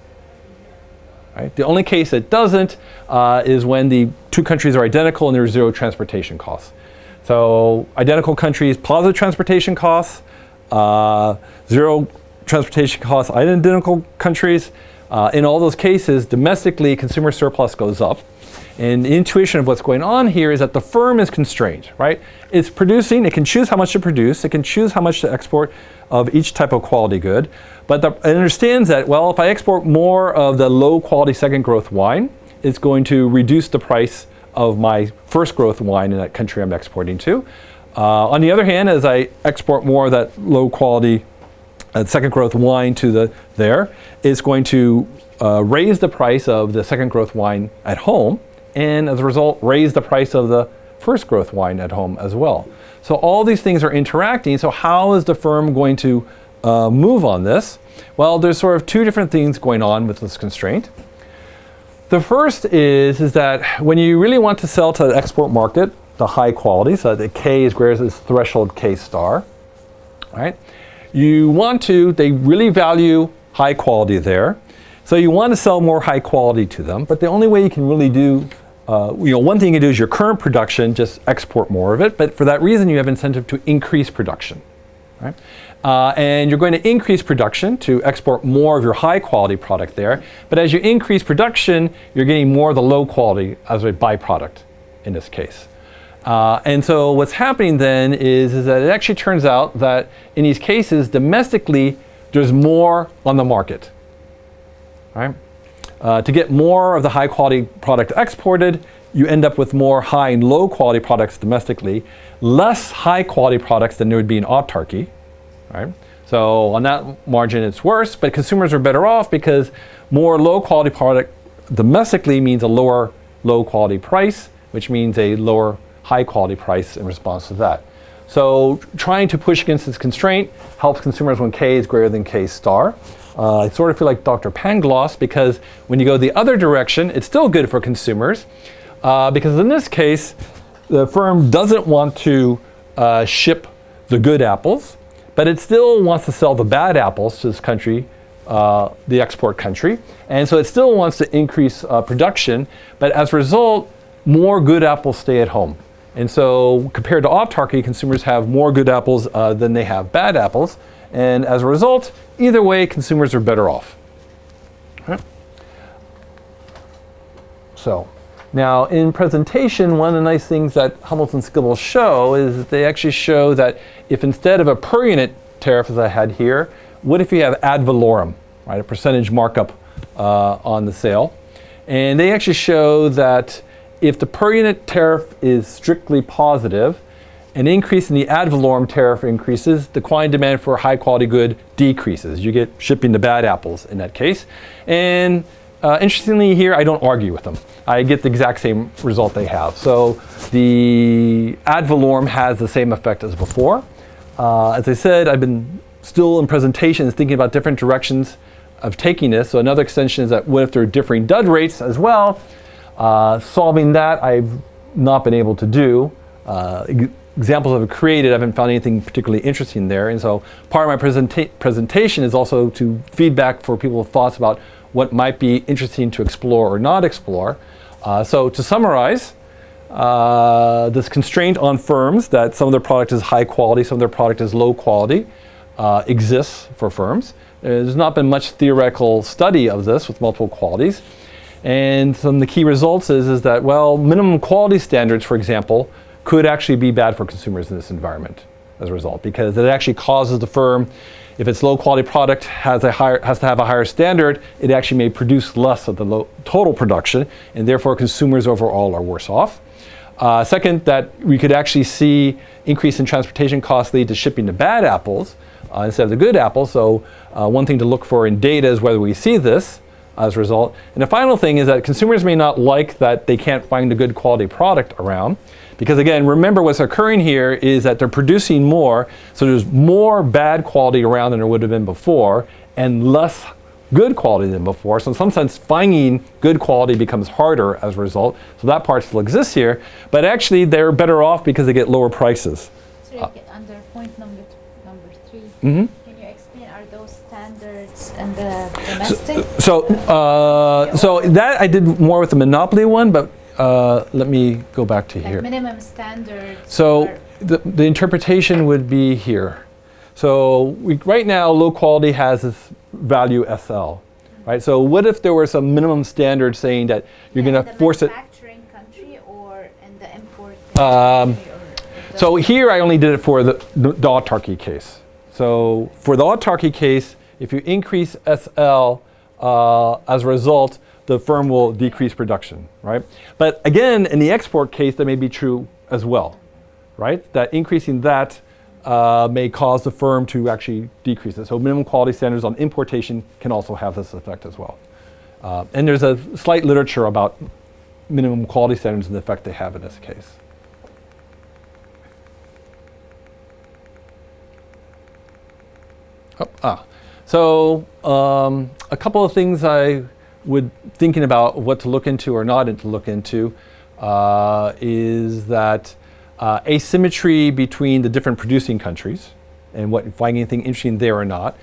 Right? The only case it doesn't is when the two countries are identical and there's zero transportation costs. So identical countries, positive transportation costs, zero transportation costs, identical countries. In all those cases, domestically, consumer surplus goes up. And the intuition of what's going on here is that the firm is constrained, right? It's producing, it can choose how much to produce, it can choose how much to export of each type of quality good, but it understands that, well, if I export more of the low quality second growth wine, it's going to reduce the price of my first growth wine in that country I'm exporting to. On the other hand, as I export more of that low quality second growth wine to it's going to raise the price of the second growth wine at home, and as a result, raise the price of the first growth wine at home as well. So all these things are interacting. So how is the firm going to move on this? Well, there's sort of two different things going on with this constraint. The first is that when you really want to sell to the export market, the high quality, so that K is greater than this threshold K star, right? They really value high quality there. So you want to sell more high quality to them, but the only way you can really do one thing you can do is your current production, just export more of it, but for that reason you have incentive to increase production, right? And you're going to increase production to export more of your high quality product there, but as you increase production, you're getting more of the low quality as a byproduct in this case. And so what's happening then is that it actually turns out that in these cases, domestically, there's more on the market, right? To get more of the high quality product exported, you end up with more high and low quality products domestically, less high quality products than there would be in autarky, right? So on that margin it's worse, but consumers are better off because more low quality product domestically means a lower low quality price, which means a lower high quality price in response to that. So trying to push against this constraint helps consumers when K is greater than K star. I sort of feel like Dr. Pangloss because when you go the other direction, it's still good for consumers because in this case, the firm doesn't want to ship the good apples, but it still wants to sell the bad apples to this country, the export country. And so it still wants to increase production, but as a result, more good apples stay at home. And so compared to autarky, consumers have more good apples than they have bad apples. And as a result, either way, consumers are better off. Okay. So Now, in presentation, one of the nice things that Hamilton Skibble show is that they actually show that if instead of a per unit tariff as I had here, what if you have ad valorem, right, a percentage markup on the sale? And they actually show that if the per unit tariff is strictly positive, an increase in the ad valorem tariff increases, the quantity demand for a high quality good decreases. You get shipping the bad apples in that case. And interestingly here, I don't argue with them. I get the exact same result they have. So the ad valorem has the same effect as before. As I said, I've been still in presentations thinking about different directions of taking this. So another extension is that what if there are differing dud rates as well? Solving that I've not been able to do. Examples I've created, I haven't found anything particularly interesting there. And so part of my presentation is also to feedback for people's thoughts about what might be interesting to explore or not explore. So to summarize, this constraint on firms that some of their product is high quality, some of their product is low quality, exists for firms. There's not been much theoretical study of this with multiple qualities. And some of the key results is that, well, minimum quality standards, for example, could actually be bad for consumers in this environment as a result, because it actually causes the firm, if its low quality product has to have a higher standard, it actually may produce less of the low total production, and therefore consumers overall are worse off. Second, that we could actually see increase in transportation costs lead to shipping the bad apples instead of the good apples. So one thing to look for in data is whether we see this as a result. And the final thing is that consumers may not like that they can't find a good quality product around. Because again, remember what's occurring here is that they're producing more, so there's more bad quality around than there would have been before, and less good quality than before. So in some sense, finding good quality becomes harder as a result. So that part still exists here, but actually they're better off because they get lower prices. So under point number 3, mm-hmm. Can you explain, are those standards in the domestic? So that I did more with the monopoly one, but let me go back to here. Minimum standards. So the interpretation would be here. So right now, low quality has this value SL, right? So what if there were some minimum standard saying that you're going to force it? Manufacturing country or in the import So here I only did it for the autarky case. So for the autarky case, if you increase SL as a result, the firm will decrease production, right? But again, in the export case, that may be true as well, right? That increasing that may cause the firm to actually decrease it. So minimum quality standards on importation can also have this effect as well. And there's a slight literature about minimum quality standards and the effect they have in this case. So a couple of things I would thinking about what to look into or not to look into is that asymmetry between the different producing countries and finding anything interesting there or not.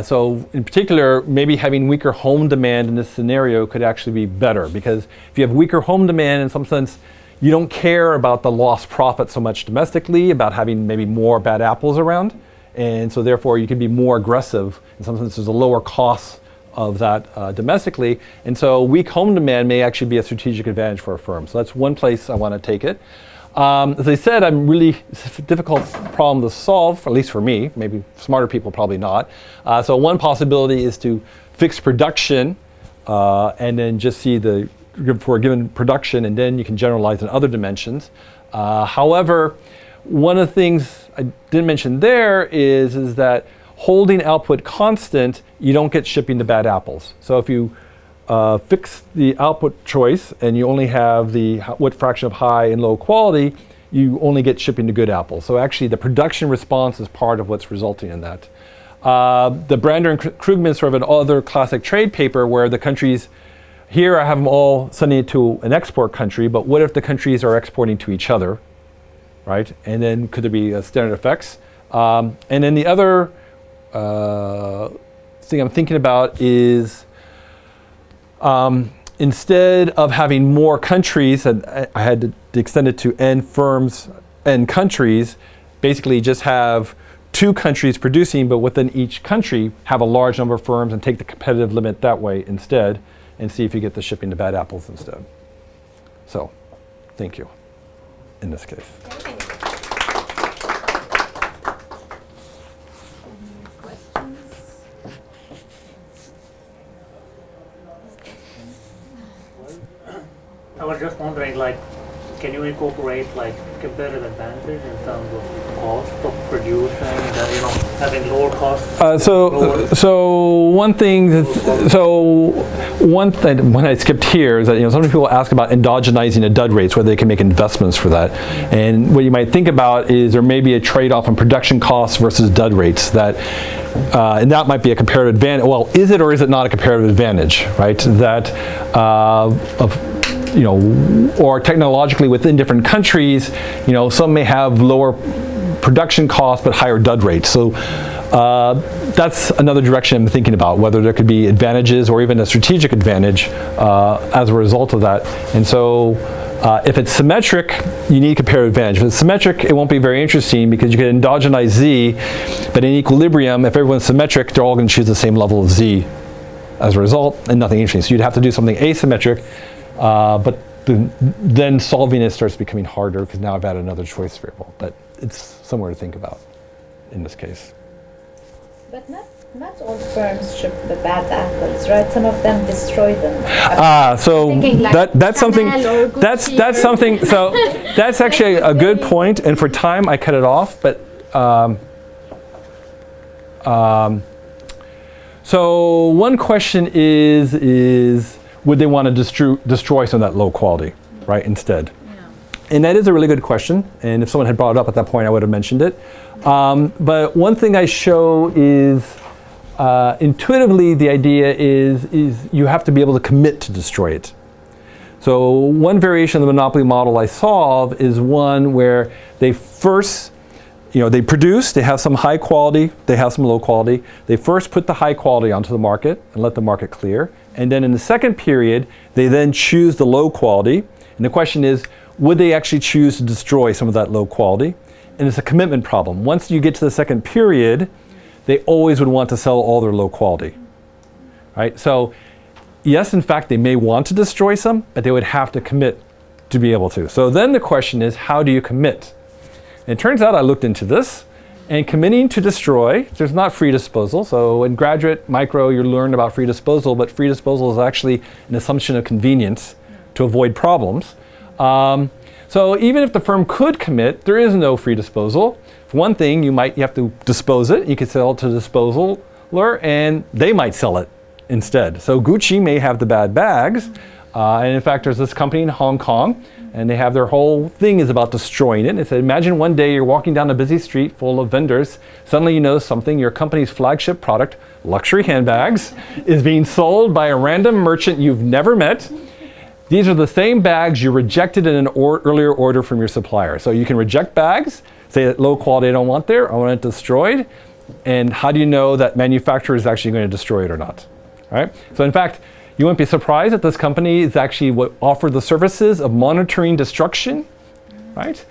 So in particular, maybe having weaker home demand in this scenario could actually be better, because if you have weaker home demand, in some sense, you don't care about the lost profit so much domestically, about having maybe more bad apples around. And so therefore you can be more aggressive. In some sense, there's a lower cost of that domestically. And so weak home demand may actually be a strategic advantage for a firm. So that's one place I want to take it. As I said, it's a difficult problem to solve, at least for me. Maybe smarter people probably not. So one possibility is to fix production and then just see for a given production, and then you can generalize in other dimensions. However, one of the things I didn't mention there is that holding output constant, you don't get shipping the bad apples. So if you fix the output choice and you only have what fraction of high and low quality, you only get shipping the good apples. So actually the production response is part of what's resulting in that. The Brander and Krugman sort of an other classic trade paper where the countries, here I have them all sending it to an export country, but what if the countries are exporting to each other, right? And then could there be standard effects? And then the other thing I'm thinking about is instead of having more countries, and I had to extend it to N firms, N countries, basically just have 2 countries producing, but within each country have a large number of firms and take the competitive limit that way instead, and see if you get the shipping to bad apples instead. So, thank you in this case. I was just wondering, like, can you incorporate like competitive advantage in terms of cost of producing, having lower costs? One thing when I skipped here is that some people ask about endogenizing the dud rates, whether they can make investments for that. And what you might think about is there may be a trade-off in production costs versus dud rates and that might be a comparative advantage. Well, is it or is it not a comparative advantage, right? That or technologically within different countries, some may have lower production costs but higher dud rates. So that's another direction I'm thinking about, whether there could be advantages or even a strategic advantage as a result of that. And so if it's symmetric, you need comparative advantage. If it's symmetric, it won't be very interesting because you can endogenize Z, but in equilibrium, if everyone's symmetric, they're all going to choose the same level of Z as a result, and nothing interesting. So you'd have to do something asymmetric, but then solving it starts becoming harder because now I've added another choice variable. But it's somewhere to think about in this case. But not all firms ship the bad apples, right? Some of them destroy them. So that's something. That's something. So that's actually a good point. And for time, I cut it off. But so one question is would they want to destroy some of that low quality, right? Instead. And that is a really good question. And if someone had brought it up at that point, I would have mentioned it. But one thing I show is intuitively the idea is you have to be able to commit to destroy it. So one variation of the monopoly model I solve is one where they first, they produce, they have some high quality, they have some low quality. They first put the high quality onto the market and let the market clear. And then in the second period, they then choose the low quality. And the question is, would they actually choose to destroy some of that low quality? And it's a commitment problem. Once you get to the second period, they always would want to sell all their low quality, right? So yes, in fact, they may want to destroy some, but they would have to commit to be able to. So then the question is, how do you commit? And it turns out I looked into this, and committing to destroy, there's not free disposal. So in graduate micro, you learn about free disposal, but free disposal is actually an assumption of convenience to avoid problems. So even if the firm could commit, there is no free disposal. For one thing, you have to dispose it. You could sell it to the disposaler, and they might sell it instead. So Gucci may have the bad bags, and in fact, there's this company in Hong Kong, and they have their whole thing is about destroying it. And they said, imagine one day you're walking down a busy street full of vendors. Suddenly you notice something, your company's flagship product, luxury handbags, is being sold by a random merchant you've never met. These are the same bags you rejected in an earlier order from your supplier. So you can reject bags, say that low quality I don't want there, I want it destroyed. And how do you know that manufacturer is actually going to destroy it or not? All right? So in fact, you wouldn't be surprised that this company is actually what offered the services of monitoring destruction, right?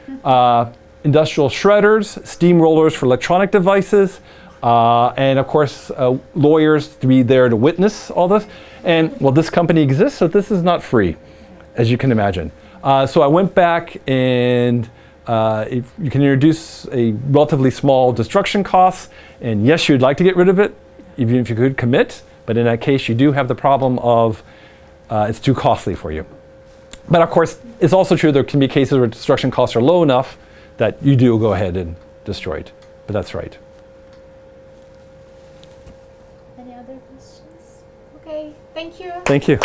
Industrial shredders, steamrollers for electronic devices, and of course, lawyers to be there to witness all this. And well, this company exists, so this is not free, as you can imagine. So I went back and if you can introduce a relatively small destruction cost, and yes, you'd like to get rid of it, even if you could commit, but in that case, you do have the problem of it's too costly for you. But of course, it's also true there can be cases where destruction costs are low enough that you do go ahead and destroy it. But that's right. Any other questions? Okay, thank you. Thank you.